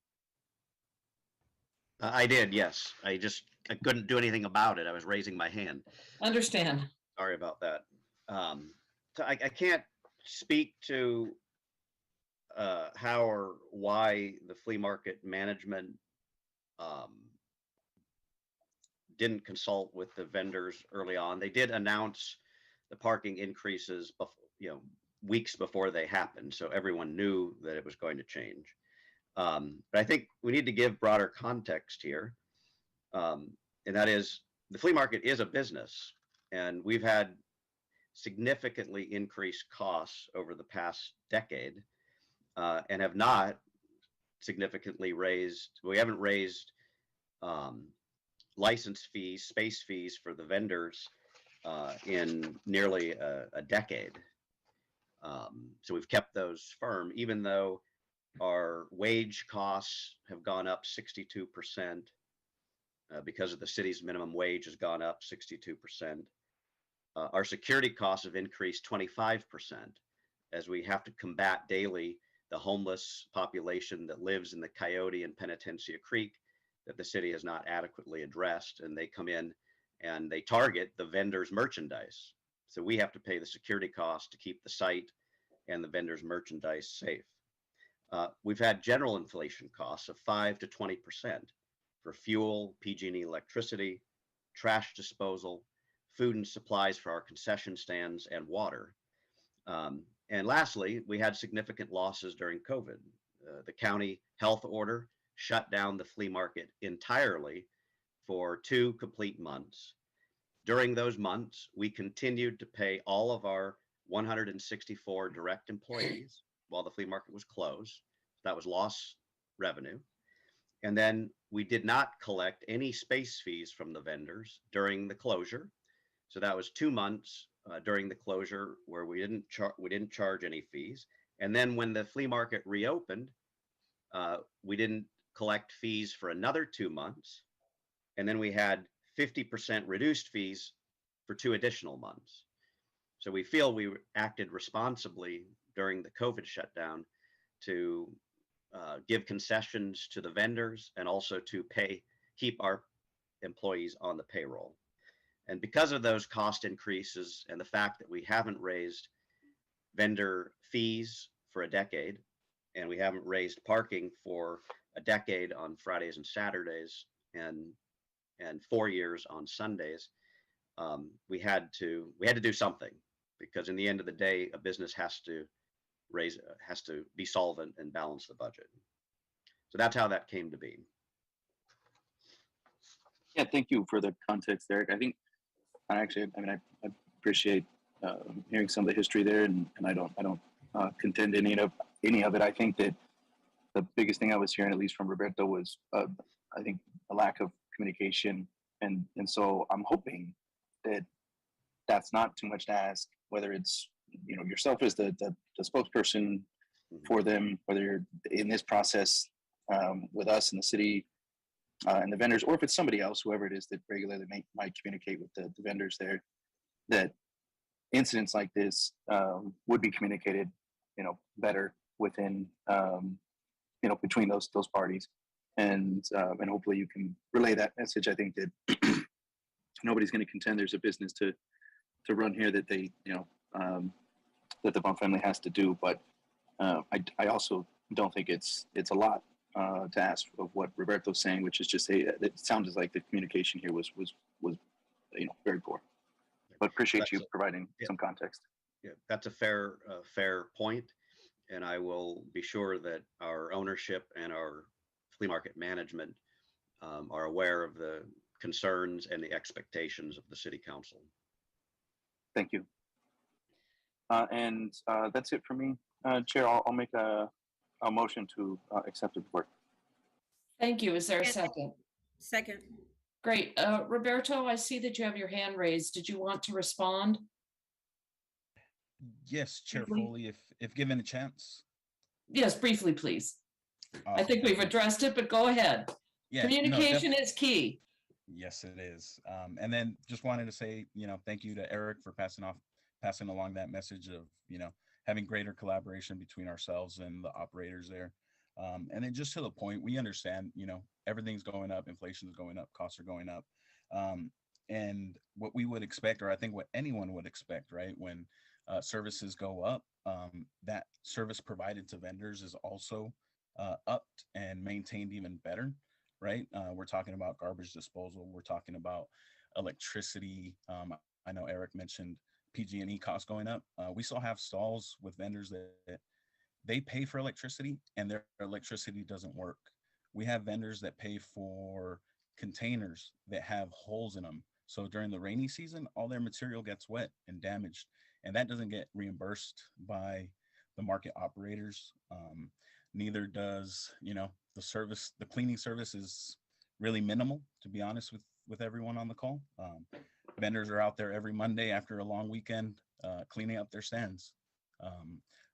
[SPEAKER 14] I did, yes. I couldn't do anything about it. I was raising my hand.
[SPEAKER 1] Understand.
[SPEAKER 14] Sorry about that. So I can't speak to how or why the flea market management didn't consult with the vendors early on. They did announce the parking increases, weeks before they happened, so everyone knew that it was going to change. But I think we need to give broader context here, and that is the flea market is a business, and we've had significantly increased costs over the past decade, and have not significantly raised. We haven't raised license fees, space fees for the vendors in nearly a decade. So we've kept those firm, even though our wage costs have gone up 62%, because of the city's minimum wage has gone up 62%. Our security costs have increased 25% as we have to combat daily the homeless population that lives in the Coyote and Penitencia Creek that the city has not adequately addressed. And they come in and they target the vendors' merchandise. So we have to pay the security costs to keep the site and the vendors' merchandise safe. We've had general inflation costs of 5 to 20% for fuel, PG&E electricity, trash disposal, food and supplies for our concession stands, and water. And lastly, we had significant losses during COVID. The county health order shut down the flea market entirely for 2 complete months. During those months, we continued to pay all of our 164 direct employees while the flea market was closed. That was lost revenue. And then we did not collect any space fees from the vendors during the closure. So that was 2 months during the closure where we didn't charge any fees. And then when the flea market reopened, we didn't collect fees for another 2 months. And then we had 50% reduced fees for 2 additional months. So we feel we acted responsibly during the COVID shutdown to give concessions to the vendors and also to keep our employees on the payroll. And because of those cost increases and the fact that we haven't raised vendor fees for a decade, and we haven't raised parking for a decade on Fridays and Saturdays, and 4 years on Sundays, we had to do something, because in the end of the day, a business has to be solvent and balance the budget. So that's how that came to be.
[SPEAKER 16] Yeah, thank you for the context, Eric. I appreciate hearing some of the history there, and I don't contend any of it. I think that the biggest thing I was hearing, at least from Roberto, was I think a lack of communication, and so I'm hoping that that's not too much to ask, whether it's yourself as the spokesperson for them, whether you're in this process with us in the city and the vendors, or if it's somebody else, whoever it is that regularly might communicate with the vendors there, that incidents like this would be communicated, better within, between those parties, and hopefully you can relay that message. I think that nobody's going to contend there's a business to run here that they, that the Vaughn family has to do, but I also don't think it's a lot to ask of what Roberto's saying, which is just say it sounds like the communication here was very poor. But appreciate you providing some context.
[SPEAKER 14] Yeah, that's a fair point, and I will be sure that our ownership and our flea market management are aware of the concerns and the expectations of the city council.
[SPEAKER 16] Thank you. And that's it for me. Chair, I'll make a motion to accept the report.
[SPEAKER 1] Thank you. Is there a second?
[SPEAKER 17] Second.
[SPEAKER 1] Great. Roberto, I see that you have your hand raised. Did you want to respond?
[SPEAKER 12] Yes, Chair
[SPEAKER 1] Briefly?
[SPEAKER 12] Foley, if given a chance.
[SPEAKER 1] Yes, briefly, please. I
[SPEAKER 12] Awesome.
[SPEAKER 1] think we've addressed it, but go ahead.
[SPEAKER 12] Yeah, no,
[SPEAKER 1] Communication is key.
[SPEAKER 12] Yes, it is. And then just wanted to say, thank you to Eric for passing along that message of, having greater collaboration between ourselves and the operators there. And then just to the point, we understand, everything's going up, inflation is going up, costs are going up. And what we would expect, or I think what anyone would expect, right, when services go up, that service provided to vendors is also upped and maintained even better, right? We're talking about garbage disposal. We're talking about electricity. I know Eric mentioned PG&E costs going up. We still have stalls with vendors that they pay for electricity and their electricity doesn't work. We have vendors that pay for containers that have holes in them. So during the rainy season, all their material gets wet and damaged, and that doesn't get reimbursed by the market operators. Neither does, the cleaning service is really minimal, to be honest with everyone on the call. Vendors are out there every Monday after a long weekend cleaning up their stands.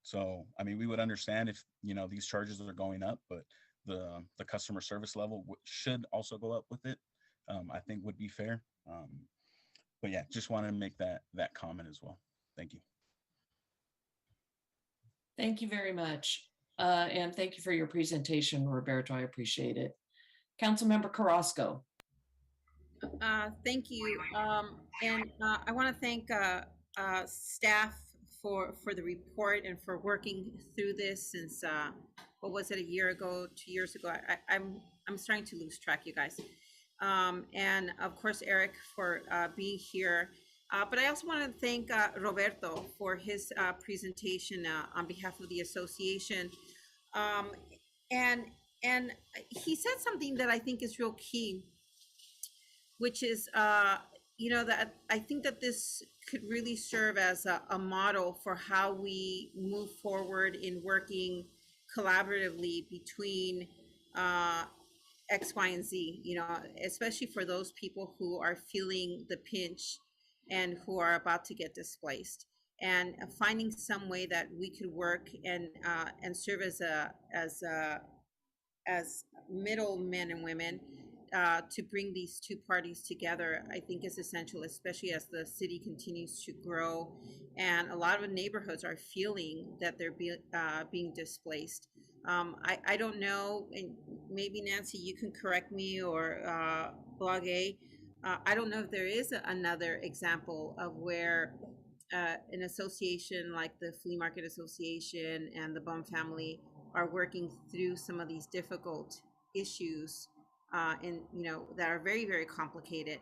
[SPEAKER 12] So, I mean, we would understand if, these charges are going up, but the customer service level should also go up with it. I think would be fair. But yeah, just wanted to make that comment as well. Thank you.
[SPEAKER 1] Thank you very much. And thank you for your presentation, Roberto. I appreciate it. Councilmember Carrasco.
[SPEAKER 17] Thank you. And I want to thank staff for the report and for working through this since, what was it, a year ago, 2 years ago? I'm starting to lose track, you guys. And of course, Eric for being here. But I also want to thank Roberto for his presentation on behalf of the association. And he said something that I think is real key, which is, that I think that this could really serve as a model for how we move forward in working collaboratively between X, Y, and Z, especially for those people who are feeling the pinch and who are about to get displaced, and finding some way that we could work and serve as middlemen and women to bring these two parties together, I think is essential, especially as the city continues to grow and a lot of neighborhoods are feeling that they're being displaced. I don't know, and maybe Nancy, you can correct me, or Blog A. I don't know if there is another example of where an association like the Flea Market Association and the Bum family are working through some of these difficult issues that are very, very complicated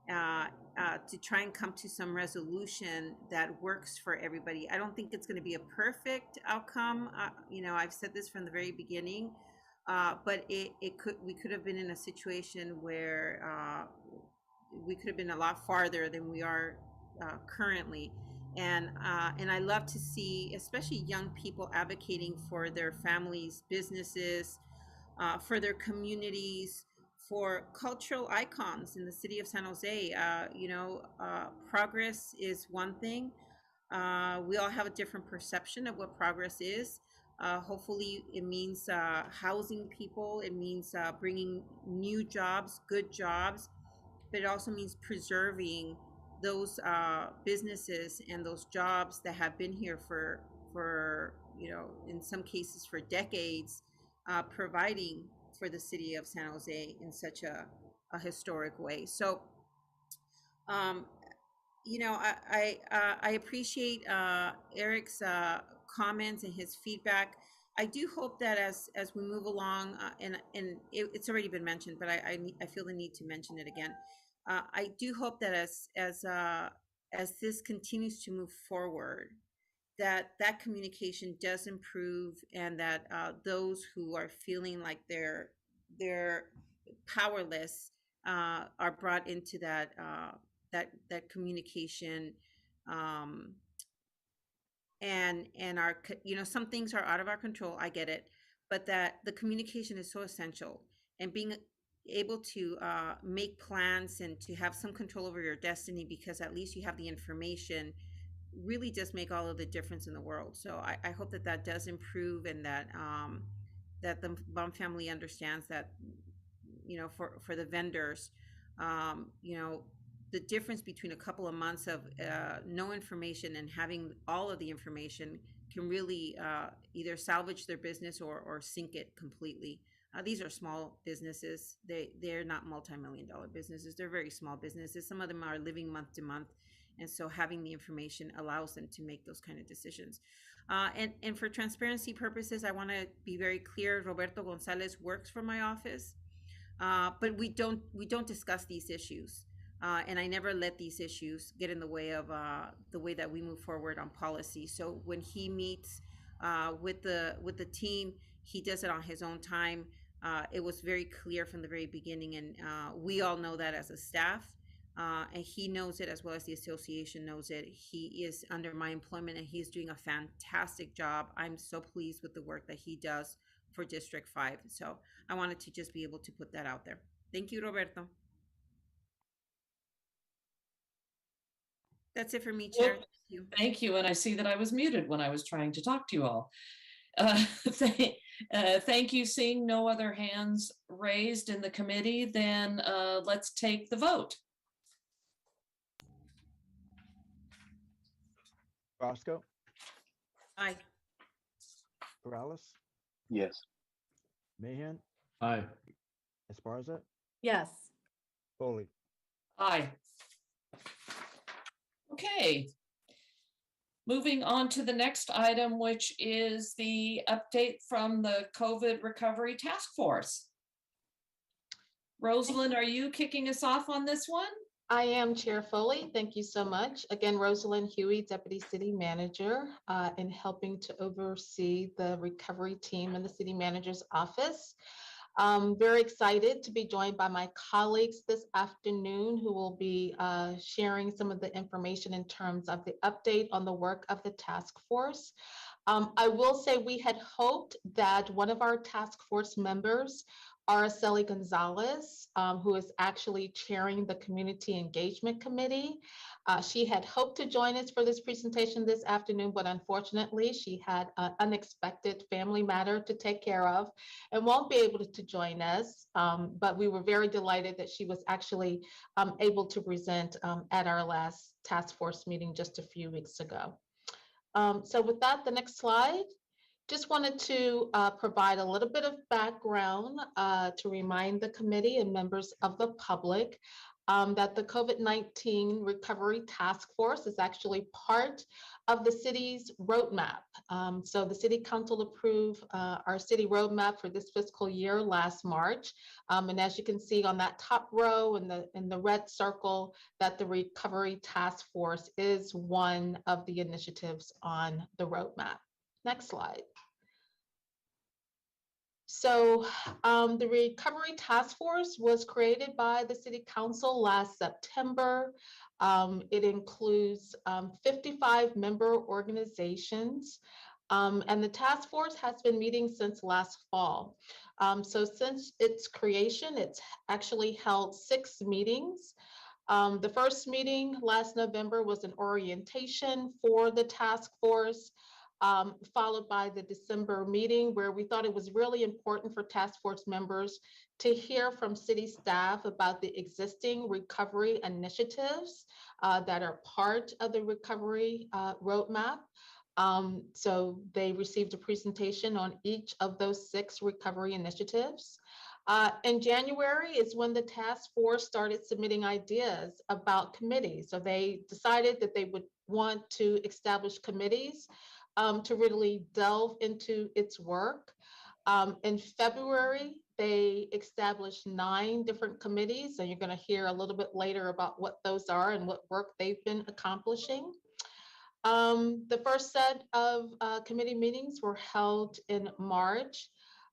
[SPEAKER 17] to try and come to some resolution that works for everybody. I don't think it's going to be a perfect outcome. I've said this from the very beginning, but we could have been in a situation where we could have been a lot farther than we are currently. And I love to see, especially young people, advocating for their families, businesses, for their communities, for cultural icons in the city of San Jose. Progress is one thing. We all have a different perception of what progress is. Hopefully it means housing people. It means bringing new jobs, good jobs, but it also means preserving those businesses and those jobs that have been here for in some cases for decades, providing for the city of San Jose in such a historic way. So, I appreciate Eric's comments and his feedback. I do hope that as we move along, it's already been mentioned, but I feel the need to mention it again. I do hope that as this continues to move forward, that communication does improve, and that those who are feeling like they're powerless are brought into that communication, and our, some things are out of our control. I get it, but that the communication is so essential, and being able to make plans and to have some control over your destiny, because at least you have the information, really does make all of the difference in the world. So I hope that does improve, and that that the Baum family understands that, for the vendors, the difference between a couple of months of no information and having all of the information can really either salvage their business or sink it completely. These are small businesses. They're not multi-million-dollar businesses. They're very small businesses. Some of them are living month to month. And so having the information allows them to make those kind of decisions. And for transparency purposes, I want to be very clear. Roberto Gonzalez works for my office, but we don't discuss these issues. And I never let these issues get in the way of the way that we move forward on policy. So when he meets with the team, he does it on his own time. It was very clear from the very beginning, and we all know that as a staff. And he knows it as well as the association knows it. He is under my employment, and he's doing a fantastic job. I'm so pleased with the work that he does for District 5. So I wanted to just be able to put that out there. Thank you, Roberto. That's it for me, Chair. Thank you.
[SPEAKER 1] Thank you. And I see that I was muted when I was trying to talk to you all. Thank you. Seeing no other hands raised in the committee, then let's take the vote.
[SPEAKER 2] Roscoe,
[SPEAKER 17] Aye.
[SPEAKER 2] Morales,
[SPEAKER 16] Yes.
[SPEAKER 2] Mahan,
[SPEAKER 18] Aye.
[SPEAKER 2] Esparza,
[SPEAKER 6] Yes.
[SPEAKER 2] Foley.
[SPEAKER 1] Aye. Okay. Moving on to the next item, which is the update from the COVID Recovery Task Force. Rosalind, are you kicking us off on this one?
[SPEAKER 4] I am, Chair Foley. Thank you so much. Again, Rosalind Huey, Deputy City Manager, in helping to oversee the recovery team in the City Manager's office. Very excited to be joined by my colleagues this afternoon, who will be sharing some of the information in terms of the update on the work of the task force. I will say we had hoped that one of our task force members, Araceli Gonzalez, who is actually chairing the Community Engagement Committee. She had hoped to join us for this presentation this afternoon, but unfortunately she had an unexpected family matter to take care of and won't be able to join us. But we were very delighted that she was actually able to present at our last task force meeting just a few weeks ago. So with that, the next slide. Just wanted to provide a little bit of background to remind the committee and members of the public that the COVID-19 Recovery Task Force is actually part of the city's roadmap. So the City Council approved our city roadmap for this fiscal year last March. And as you can see on that top row in the red circle, that the Recovery Task Force is one of the initiatives on the roadmap. Next slide. So the Recovery Task Force was created by the City Council last September. It includes 55 member organizations, and the task force has been meeting since last fall. So since its creation, it's actually held 6 meetings. The first meeting last November was an orientation for the task force. Followed by the December meeting, where we thought it was really important for task force members to hear from city staff about the existing recovery initiatives that are part of the recovery roadmap. So they received a presentation on each of those 6 recovery initiatives. In January is when the task force started submitting ideas about committees. So they decided that they would want to establish committees to really delve into its work. In February, they established 9 different committees, and you're going to hear a little bit later about what those are and what work they've been accomplishing. The first set of committee meetings were held in March.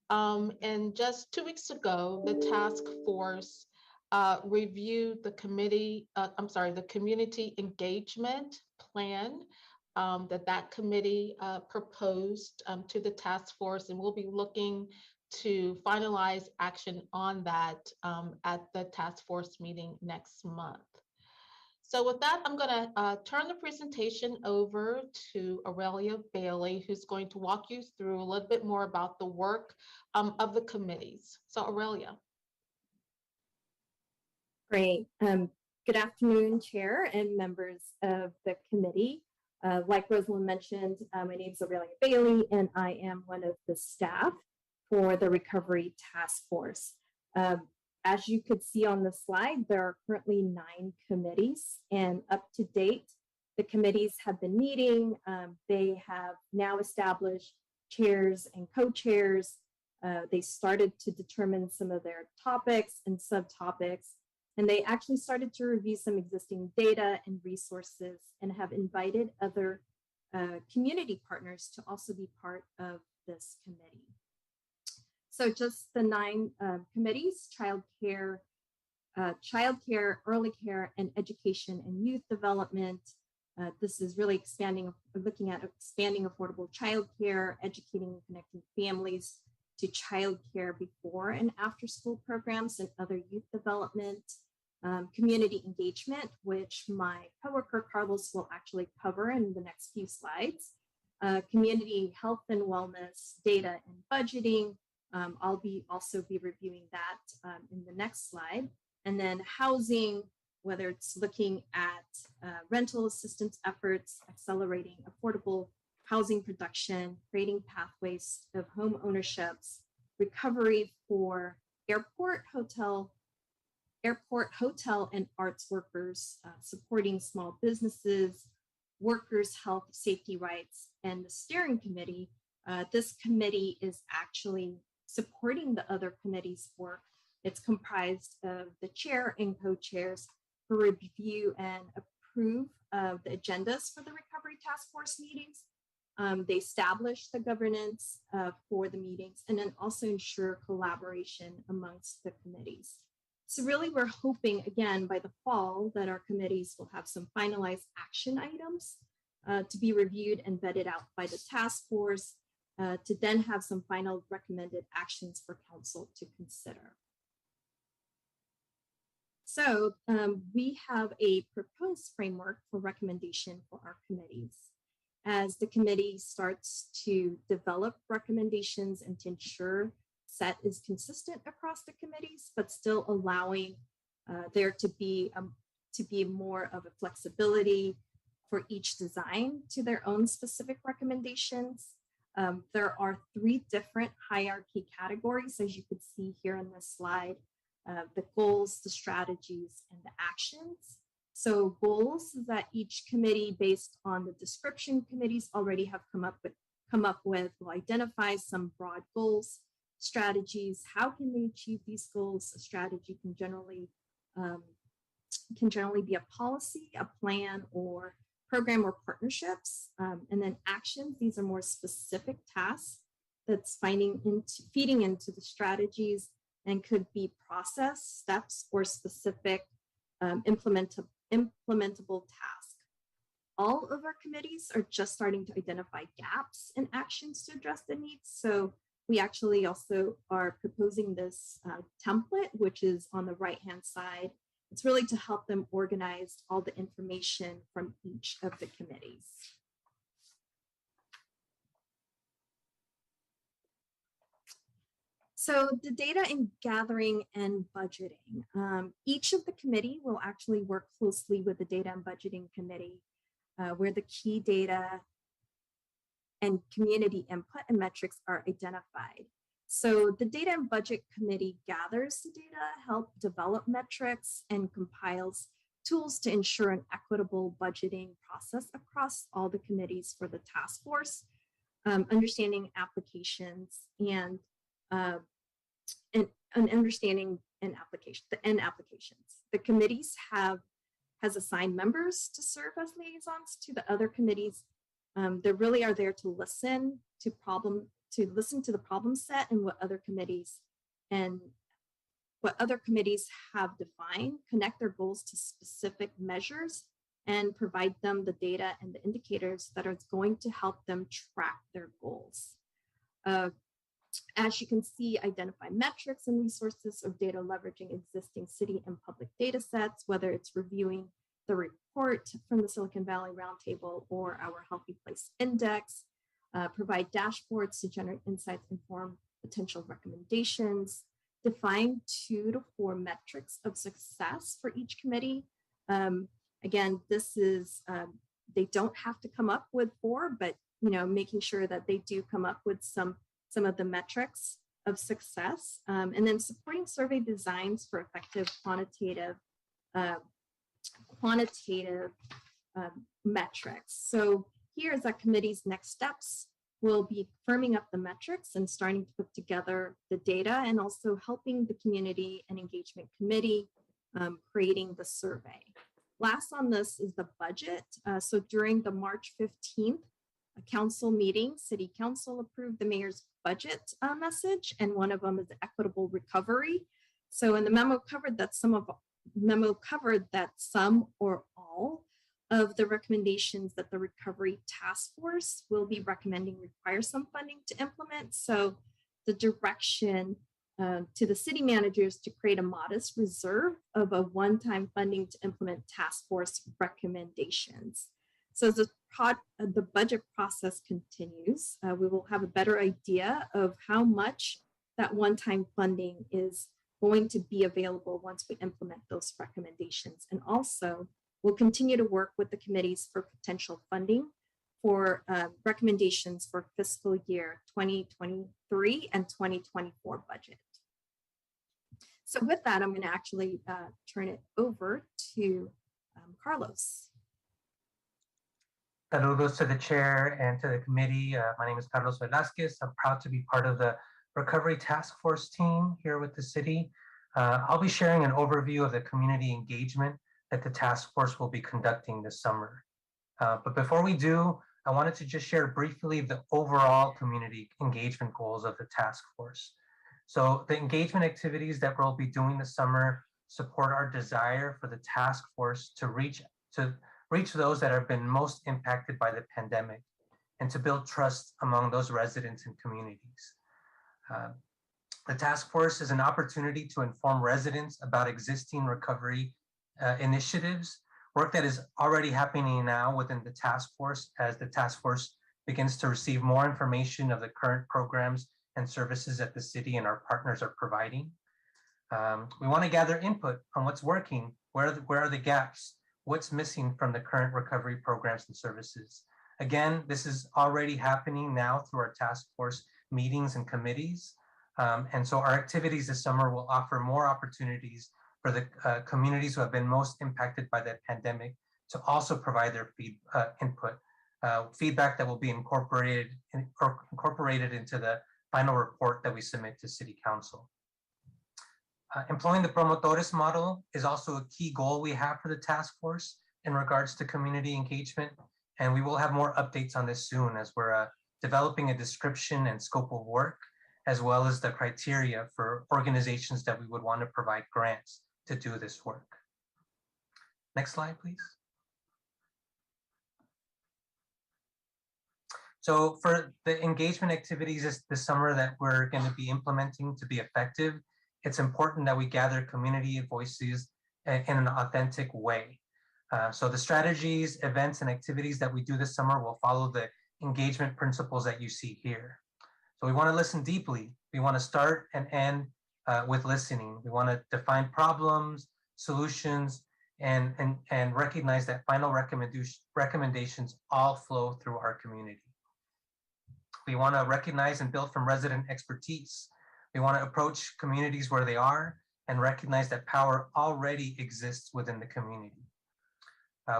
[SPEAKER 4] And just 2 weeks ago, the task force reviewed the the community engagement plan that committee proposed to the task force, and we'll be looking to finalize action on that at the task force meeting next month. So with that, I'm going to turn the presentation over to Aurelia Bailey, who's going to walk you through a little bit more about the work of the committees. So Aurelia.
[SPEAKER 18] Great. Good afternoon, Chair and members of the committee. Like Rosalind mentioned, my name is Aurelia Bailey, and I am one of the staff for the Recovery Task Force. As you could see on the slide, there are currently 9 committees, and up to date, the committees have been meeting. They have now established chairs and co-chairs. They started to determine some of their topics and subtopics, and they actually started to review some existing data and resources and have invited other community partners to also be part of this committee. So just the 9 committees: childcare, early care, and education and youth development. This is really looking at expanding affordable childcare, educating and connecting families to childcare before and after school programs and other youth development. Community engagement, which my coworker Carlos will actually cover in the next few slides. Community health and wellness, data and budgeting. I'll also be reviewing that in the next slide. And then housing, whether it's looking at rental assistance efforts, accelerating affordable housing production, creating pathways of home ownerships, recovery for airport, hotel, and arts workers, supporting small businesses, workers' health, safety rights, and the steering committee. This committee is actually supporting the other committees' work. It's comprised of the chair and co-chairs who review and approve the agendas for the Recovery Task Force meetings. They establish the governance for the meetings and then also ensure collaboration amongst the committees. So really, we're hoping, again, by the fall that our committees will have some finalized action items to be reviewed and vetted out by the task force to then have some final recommended actions for council to consider. So we have a proposed framework for recommendation for our committees. As the committee starts to develop recommendations and to ensure set is consistent across the committees, but still allowing there to be more of a flexibility for each design to their own specific recommendations. There are 3 different hierarchy categories, as you could see here on this slide: the goals, the strategies, and the actions. So goals is that each committee, based on the description committees already have come up with, will identify some broad goals. Strategies: how can they achieve these goals? A strategy can generally be a policy, a plan, or program or partnerships. And then actions: these are more specific tasks that's feeding into the strategies and could be process steps or specific implementable tasks. All of our committees are just starting to identify gaps in actions to address the needs. So we actually also are proposing this template, which is on the right-hand side. It's really to help them organize all the information from each of the committees. So the data in gathering and budgeting. Each of the committee will actually work closely with the data and budgeting committee, where the key data and community input and metrics are identified. So the data and budget committee gathers the data, help develop metrics, and compiles tools to ensure an equitable budgeting process across all the committees for the task force, understanding applications and understanding and applications. The committees has assigned members to serve as liaisons to the other committees. They really are there to listen to the problem set and what other committees have defined, connect their goals to specific measures, and provide them the data and the indicators that are going to help them track their goals. As you can see, identify metrics and resources of data leveraging existing city and public data sets, whether it's reviewing the report from the Silicon Valley Roundtable or our Healthy Place Index, provide dashboards to generate insights, inform potential recommendations, define 2 to 4 metrics of success for each committee. Again, this is, they don't have to come up with 4, but making sure that they do come up with some of the metrics of success, and then supporting survey designs for effective quantitative metrics. So here's our committee's next steps. We'll be firming up the metrics and starting to put together the data, and also helping the community and engagement committee creating the survey. Last on this is the budget. So during the March 15th council meeting, City Council approved the mayor's budget message, and one of them is equitable recovery. So in the memo covered that some or all of the recommendations that the recovery task force will be recommending require some funding to implement. So the direction to the city managers to create a modest reserve of a one-time funding to implement task force recommendations. So as the budget process continues, we will have a better idea of how much that one-time funding is going to be available once we implement those recommendations. And also, we'll continue to work with the committees for potential funding for recommendations for fiscal year 2023 and 2024 budget. So with that, I'm going to actually turn it over to Carlos.
[SPEAKER 19] Saludos to the chair and to the committee. My name is Carlos Velasquez. I'm proud to be part of the Recovery Task Force team here with the city. I'll be sharing an overview of the community engagement that the task force will be conducting this summer. But before we do, I wanted to just share briefly the overall community engagement goals of the task force. So the engagement activities that we'll be doing this summer support our desire for the task force to reach those that have been most impacted by the pandemic and to build trust among those residents and communities. The task force is an opportunity to inform residents about existing recovery initiatives, work that is already happening now within the task force as the task force begins to receive more information of the current programs and services that the city and our partners are providing. We want to gather input on what's working, where are the gaps, what's missing from the current recovery programs and services. Again, this is already happening now through our task force meetings and committees. And so our activities this summer will offer more opportunities for the communities who have been most impacted by the pandemic to also provide their input, feedback that will be incorporated into the final report that we submit to City Council. Employing the promotores model is also a key goal we have for the task force in regards to community engagement. And we will have more updates on this soon as we're developing a description and scope of work, as well as the criteria for organizations that we would want to provide grants to do this work. Next slide, please. So for the engagement activities this summer that we're going to be implementing to be effective, it's important that we gather community voices in an authentic way. So the strategies, events, and activities that we do this summer will follow the engagement principles that you see here. So we want to listen deeply. We want to start and end with listening. We want to define problems, solutions, and recognize that final recommendations all flow through our community. We want to recognize and build from resident expertise. We want to approach communities where they are and recognize that power already exists within the community.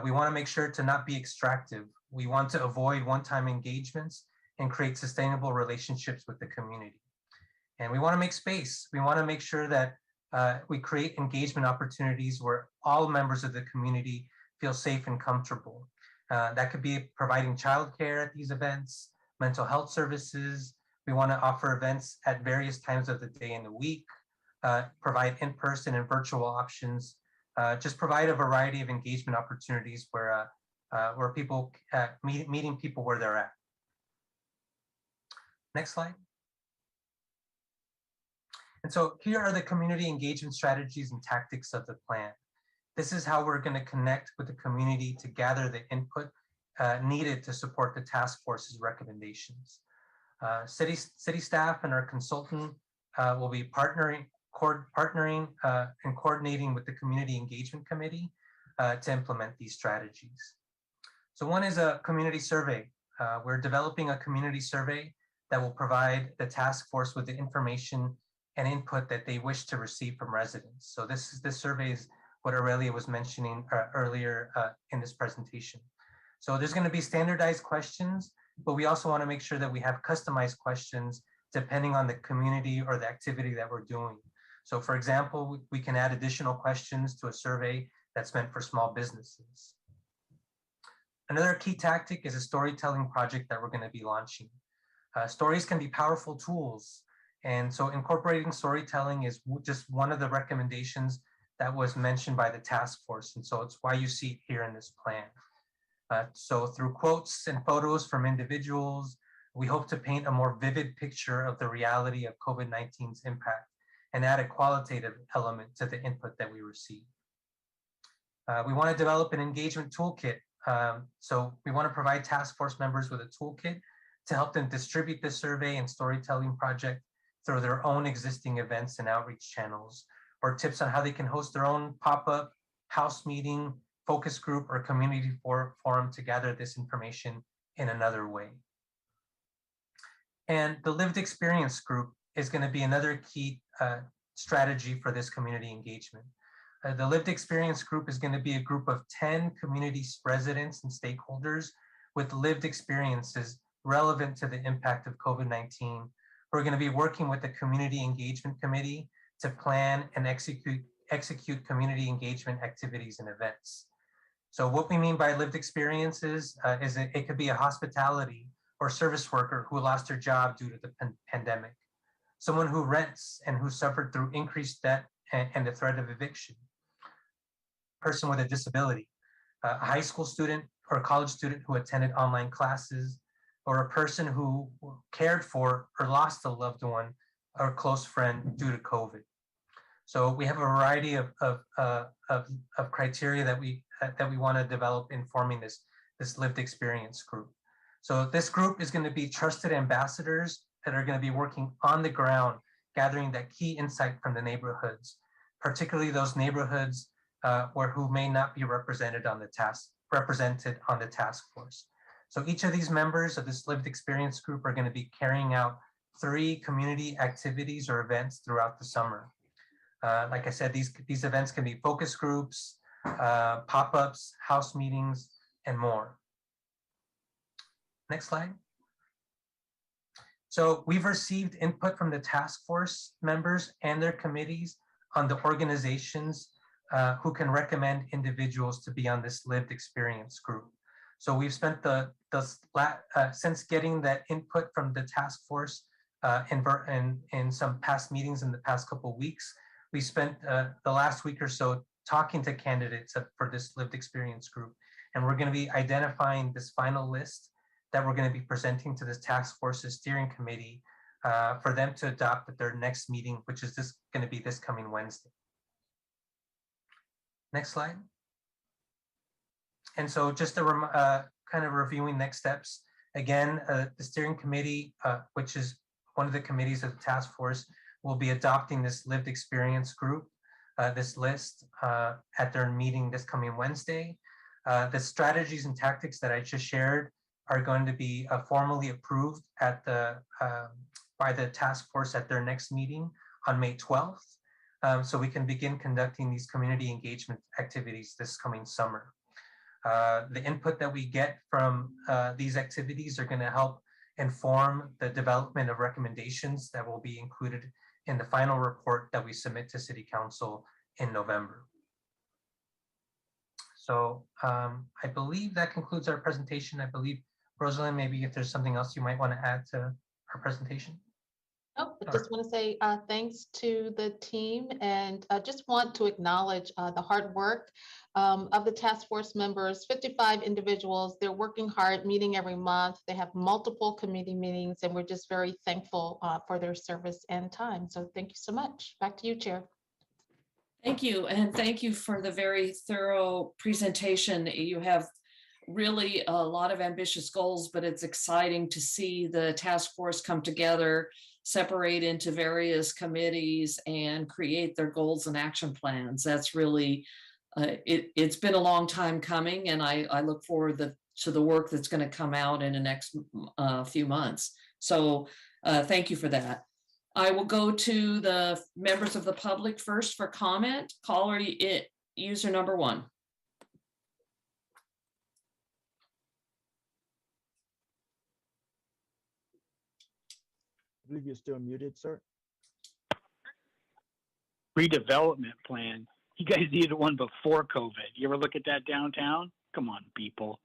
[SPEAKER 19] We want to make sure to not be extractive. We want to avoid one-time engagements and create sustainable relationships with the community. And we want to make space. We want to make sure that we create engagement opportunities where all members of the community feel safe and comfortable. That could be providing childcare at these events, mental health services. We want to offer events at various times of the day and the week, provide in-person and virtual options, just provide a variety of engagement opportunities where people, meeting people where they're at. Next slide. And so here are the community engagement strategies and tactics of the plan. This is how we're going to connect with the community to gather the input needed to support the task force's recommendations. City staff and our consultant will be partnering and coordinating with the Community Engagement Committee to implement these strategies. So one is a community survey. We're developing a community survey that will provide the task force with the information and input that they wish to receive from residents. So this survey is what Aurelia was mentioning earlier in this presentation. So there's going to be standardized questions, but we also want to make sure that we have customized questions depending on the community or the activity that we're doing. So for example, we can add additional questions to a survey that's meant for small businesses. Another key tactic is a storytelling project that we're going to be launching. Stories can be powerful tools. And so incorporating storytelling is just one of the recommendations that was mentioned by the task force. And so it's why you see it here in this plan. So through quotes and photos from individuals, we hope to paint a more vivid picture of the reality of COVID-19's impact and add a qualitative element to the input that we receive. We want to develop an engagement toolkit. So we want to provide task force members with a toolkit to help them distribute the survey and storytelling project through their own existing events and outreach channels, or tips on how they can host their own pop-up, house meeting, focus group, or community forum to gather this information in another way. And the lived experience group is going to be another key strategy for this community engagement. The lived experience group is going to be a group of 10 community residents and stakeholders with lived experiences relevant to the impact of COVID-19. We're going to be working with the Community Engagement Committee to plan and execute community engagement activities and events. So what we mean by lived experiences is that it could be a hospitality or service worker who lost their job due to the pandemic, someone who rents and who suffered through increased debt and the threat of eviction, a person with a disability, a high school student or a college student who attended online classes, or a person who cared for or lost a loved one or close friend due to COVID. So we have a variety of criteria that we want to develop in forming this lived experience group. So this group is going to be trusted ambassadors that are going to be working on the ground, gathering that key insight from the neighborhoods, particularly those neighborhoods who may not be represented on the task force. So each of these members of this lived experience group are going to be carrying out 3 community activities or events throughout the summer. Like I said, these events can be focus groups, pop-ups, house meetings, and more. Next slide. So we've received input from the task force members and their committees on the organizations who can recommend individuals to be on this lived experience group. So we've spent since getting that input from the task force in some past meetings in the past couple of weeks, we spent the last week or so talking to candidates for this lived experience group. And we're going to be identifying this final list that we're going to be presenting to this task force's steering committee for them to adopt at their next meeting, which is going to be this coming Wednesday. Next slide. And so just kind of reviewing next steps. Again, the steering committee, which is one of the committees of the task force, will be adopting this lived experience group, this list at their meeting this coming Wednesday. The strategies and tactics that I just shared are going to be formally approved by the task force at their next meeting on May 12th. So we can begin conducting these community engagement activities this coming summer. The input that we get from these activities are going to help inform the development of recommendations that will be included in the final report that we submit to City Council in November. So I believe that concludes our presentation. I believe, Rosalind, maybe if there's something else you might want to add to our presentation.
[SPEAKER 4] Oh, I just want to say thanks to the team, and I just want to acknowledge the hard work of the task force members, 55 individuals. They're working hard, meeting every month. They have multiple committee meetings, and we're just very thankful for their service and time. So thank you so much. Back to you, Chair.
[SPEAKER 1] Thank you, and thank you for the very thorough presentation. You have really a lot of ambitious goals, but it's exciting to see the task force come together, separate into various committees, and create their goals and action plans. That's really, it's been a long time coming, and I look forward to the work that's going to come out in the next few months. So thank you for that. I will go to the members of the public first for comment. Caller user number 1.
[SPEAKER 2] I believe you're still muted, sir.
[SPEAKER 13] Redevelopment plan. You guys needed one before COVID. You ever look at that downtown? Come on, people.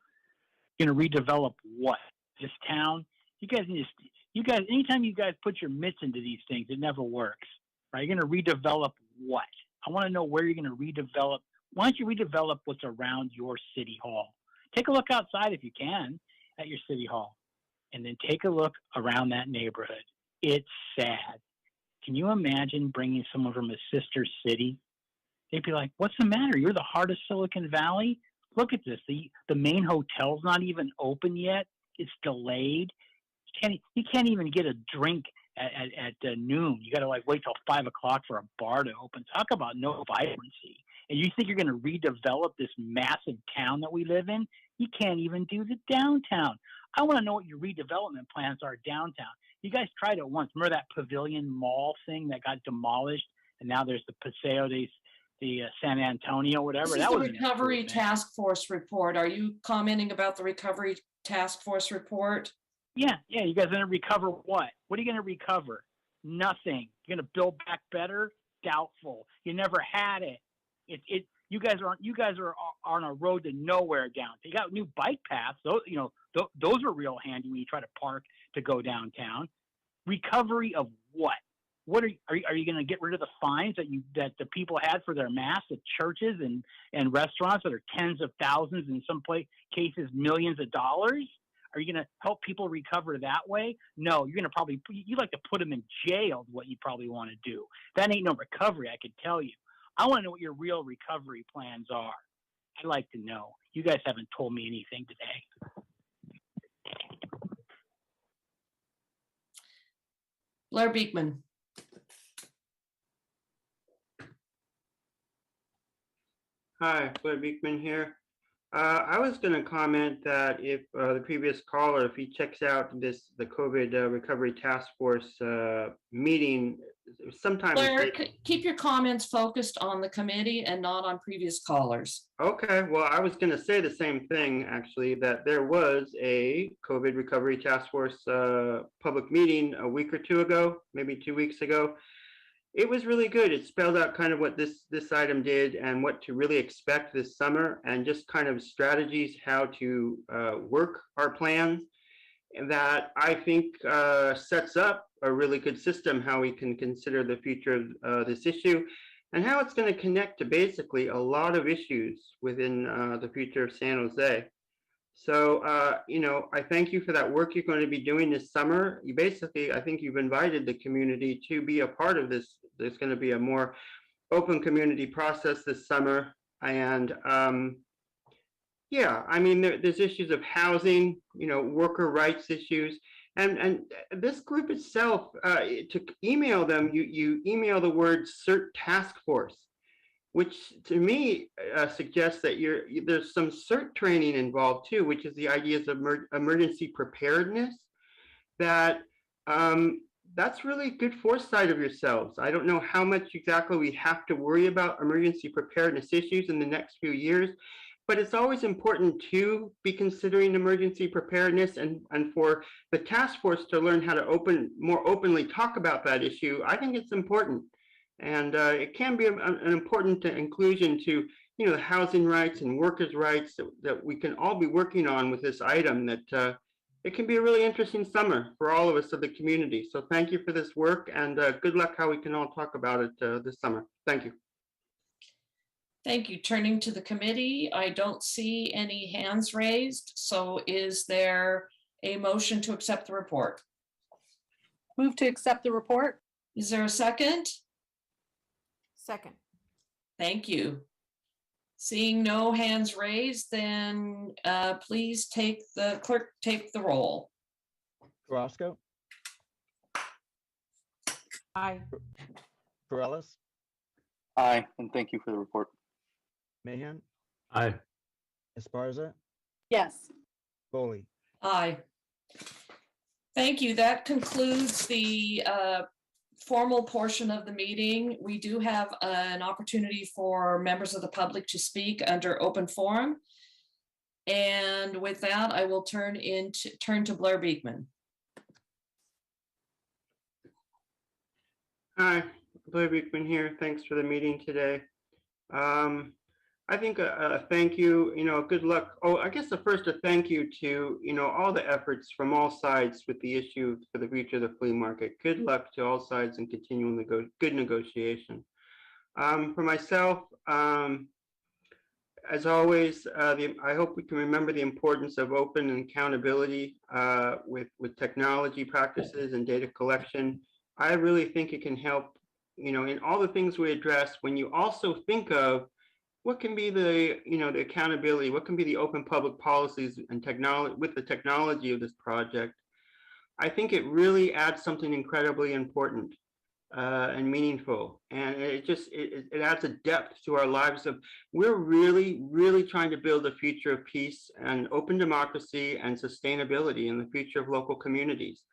[SPEAKER 13] You're gonna redevelop what? This town? You guys need to. You guys, anytime you guys put your mitts into these things, it never works, right? You're going to redevelop what? I want to know where you're going to redevelop. Why don't you redevelop what's around your city hall? Take a look outside if you can at your city hall, and then take a look around that neighborhood. It's sad. Can you imagine bringing someone from a sister city? They'd be like, what's the matter? You're the heart of Silicon Valley? Look at this. The main hotel's not even open yet. It's delayed. You can't even get a drink at noon. You got to like wait till 5 o'clock for a bar to open. Talk about no vibrancy. And you think you're going to redevelop this massive town that we live in? You can't even do the downtown. I want to know what your redevelopment plans are downtown. You guys tried it once. Remember that Pavilion Mall thing that got demolished? And now there's the Paseo de San Antonio, whatever.
[SPEAKER 1] This is the Recovery Task Force report. Are you commenting about the Recovery Task Force report?
[SPEAKER 13] Yeah. You guys are going to recover what? What are you going to recover? Nothing. You're going to build back better? Doubtful. You never had it. You guys are on a road to nowhere down. You got new bike paths. Those are real handy when you try to park to go downtown. Recovery of what? What are you going to get rid of the fines that the people had for their masks at churches and restaurants that are tens of thousands, in some cases millions of dollars? Are you going to help people recover that way? No, you're going to you like to put them in jail, what you probably want to do. That ain't no recovery, I can tell you. I want to know what your real recovery plans are. I'd like to know. You guys haven't told me anything today.
[SPEAKER 1] Blair Beekman.
[SPEAKER 3] Hi, Flea Beekman here. I was going to comment that if the previous caller, if he checks out the COVID Recovery Task Force meeting sometime.
[SPEAKER 1] Blair, keep your comments focused on the committee and not on previous callers.
[SPEAKER 3] Okay, well, I was going to say the same thing, actually, that there was a COVID Recovery Task Force public meeting a week or two ago, maybe 2 weeks ago. It was really good. It spelled out kind of what this item did and what to really expect this summer, and just kind of strategies how to work our plans. And that I think sets up a really good system how we can consider the future of this issue, and how it's going to connect to basically a lot of issues within the future of San Jose. So, I thank you for that work you're going to be doing this summer. I think you've invited the community to be a part of this. There's going to be a more open community process this summer. And there's issues of housing, worker rights issues. And this group itself, to email them, you email the word CERT Task Force, which to me suggests that there's some CERT training involved too, which is the ideas of emergency preparedness. That's really good foresight of yourselves. I don't know how much exactly we have to worry about emergency preparedness issues in the next few years, but it's always important to be considering emergency preparedness and for the task force to learn how to more openly talk about that issue. I think it's important. And it can be an important inclusion to, the housing rights and workers' rights that we can all be working on with this item, that it can be a really interesting summer for all of us of the community. So thank you for this work, and good luck how we can all talk about it this summer. Thank you.
[SPEAKER 1] Thank you. Turning to the committee, I don't see any hands raised. So is there a motion to accept the report?
[SPEAKER 6] Move to accept the report.
[SPEAKER 1] Is there a second?
[SPEAKER 17] Second.
[SPEAKER 1] Thank you. Seeing no hands raised, then please take the roll.
[SPEAKER 2] Carrasco,
[SPEAKER 17] Aye.
[SPEAKER 2] Perales,
[SPEAKER 16] Aye, and thank you for the report.
[SPEAKER 2] Mahan,
[SPEAKER 8] Aye.
[SPEAKER 2] Esparza,
[SPEAKER 6] Yes.
[SPEAKER 2] Foley.
[SPEAKER 1] Aye. Thank you. That concludes the formal portion of the meeting. We do have an opportunity for members of the public to speak under open forum. And with that, I will turn to Blair Beekman.
[SPEAKER 3] Hi, Blair Beekman here. Thanks for the meeting today. I think a thank you, good luck. Oh, I guess first a thank you to, all the efforts from all sides with the issue for the future of the flea market. Good luck to all sides and continuing good negotiation. For myself, as always, I hope we can remember the importance of open and accountability with technology practices and data collection. I really think it can help, in all the things we address, when you also think of what can be the, the accountability, what can be the open public policies and technology with the technology of this project. I think it really adds something incredibly important and meaningful. And it adds a depth to our lives of, we're really trying to build a future of peace and open democracy and sustainability in the future of local communities.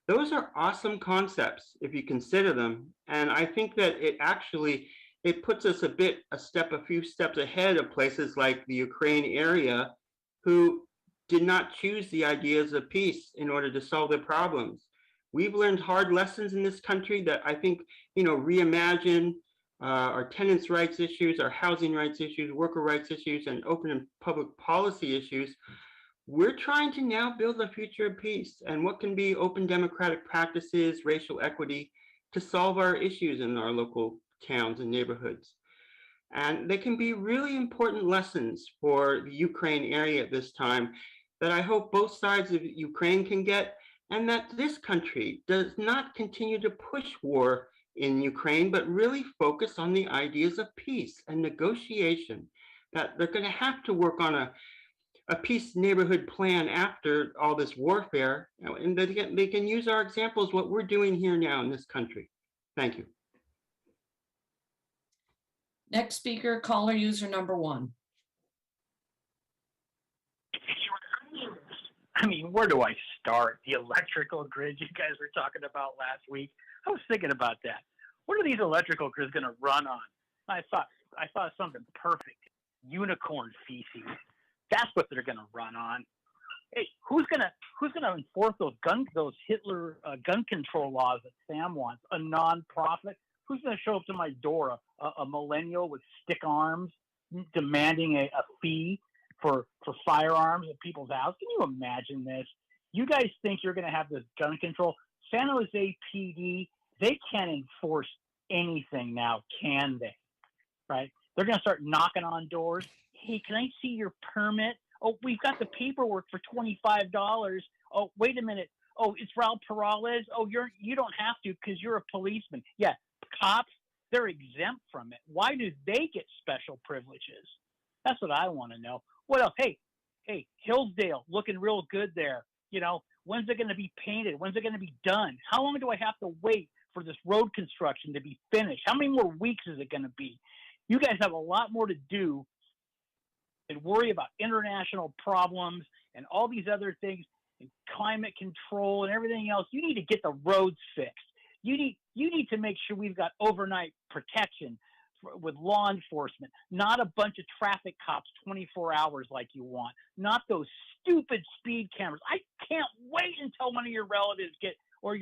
[SPEAKER 3] Those are awesome concepts if you consider them. And I think that it puts us a few steps ahead of places like the Ukraine area, who did not choose the ideas of peace in order to solve their problems. We've learned hard lessons in this country that I think, reimagine our tenants' rights issues, our housing rights issues, worker rights issues, and open and public policy issues. We're trying to now build a future of peace and what can be open democratic practices, racial equity, to solve our issues in our local towns and neighborhoods. And they can be really important lessons for the Ukraine area at this time that I hope both sides of Ukraine can get, and that this country does not continue to push war in Ukraine, but really focus on the ideas of peace and negotiation, that they're going to have to work on a peace neighborhood plan after all this warfare, and that they can use our examples, what we're doing here now in this country. Thank you.
[SPEAKER 1] Next speaker, caller user number 1.
[SPEAKER 13] I mean, where do I start? The electrical grid you guys were talking about last week. I was thinking about that. What are these electrical grids going to run on? I thought something perfect. Unicorn feces. That's what they're going to run on. Hey, who's gonna enforce those Hitler gun control laws that Sam wants? A nonprofit? Who's going to show up to my door? A millennial with stick arms demanding a fee for firearms at people's house? Can you imagine this? You guys think you're going to have this gun control? San Jose PD, they can't enforce anything now, can they? Right? They're going to start knocking on doors. Hey, can I see your permit? Oh, we've got the paperwork for $25. Oh, wait a minute. Oh, it's Raul Perales. Oh, you don't have to because you're a policeman. Yeah, cops, they're exempt from it. Why do they get special privileges? That's what I want to know. What else? Hey, Hillsdale, looking real good there. When's it going to be painted? When's it going to be done? How long do I have to wait for this road construction to be finished? How many more weeks is it going to be? You guys have a lot more to do and worry about international problems and all these other things and climate control and everything else. You need to get the roads fixed. You need to make sure we've got overnight protection with law enforcement, not a bunch of traffic cops 24 hours like you want, not those stupid speed cameras. I can't wait until one of your relatives or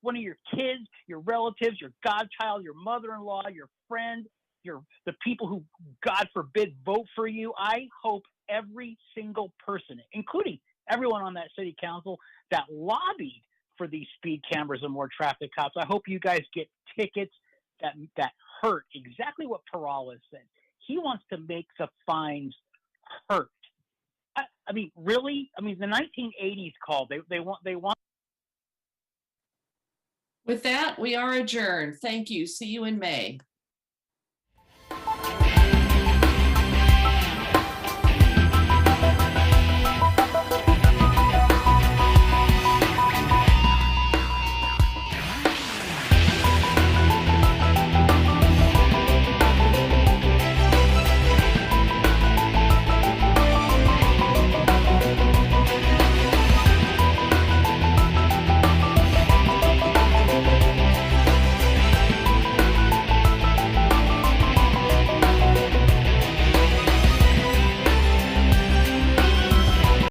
[SPEAKER 13] one of your kids, your relatives, your godchild, your mother-in-law, your friend, the people who, God forbid, vote for you. I hope every single person, including everyone on that city council that lobbied for these speed cameras and more traffic cops, I hope you guys get tickets that hurt. Exactly what Peralez said. He wants to make the fines hurt. I mean, really? I mean, the 1980s called. They want.
[SPEAKER 1] With that, we are adjourned. Thank you. See you in May.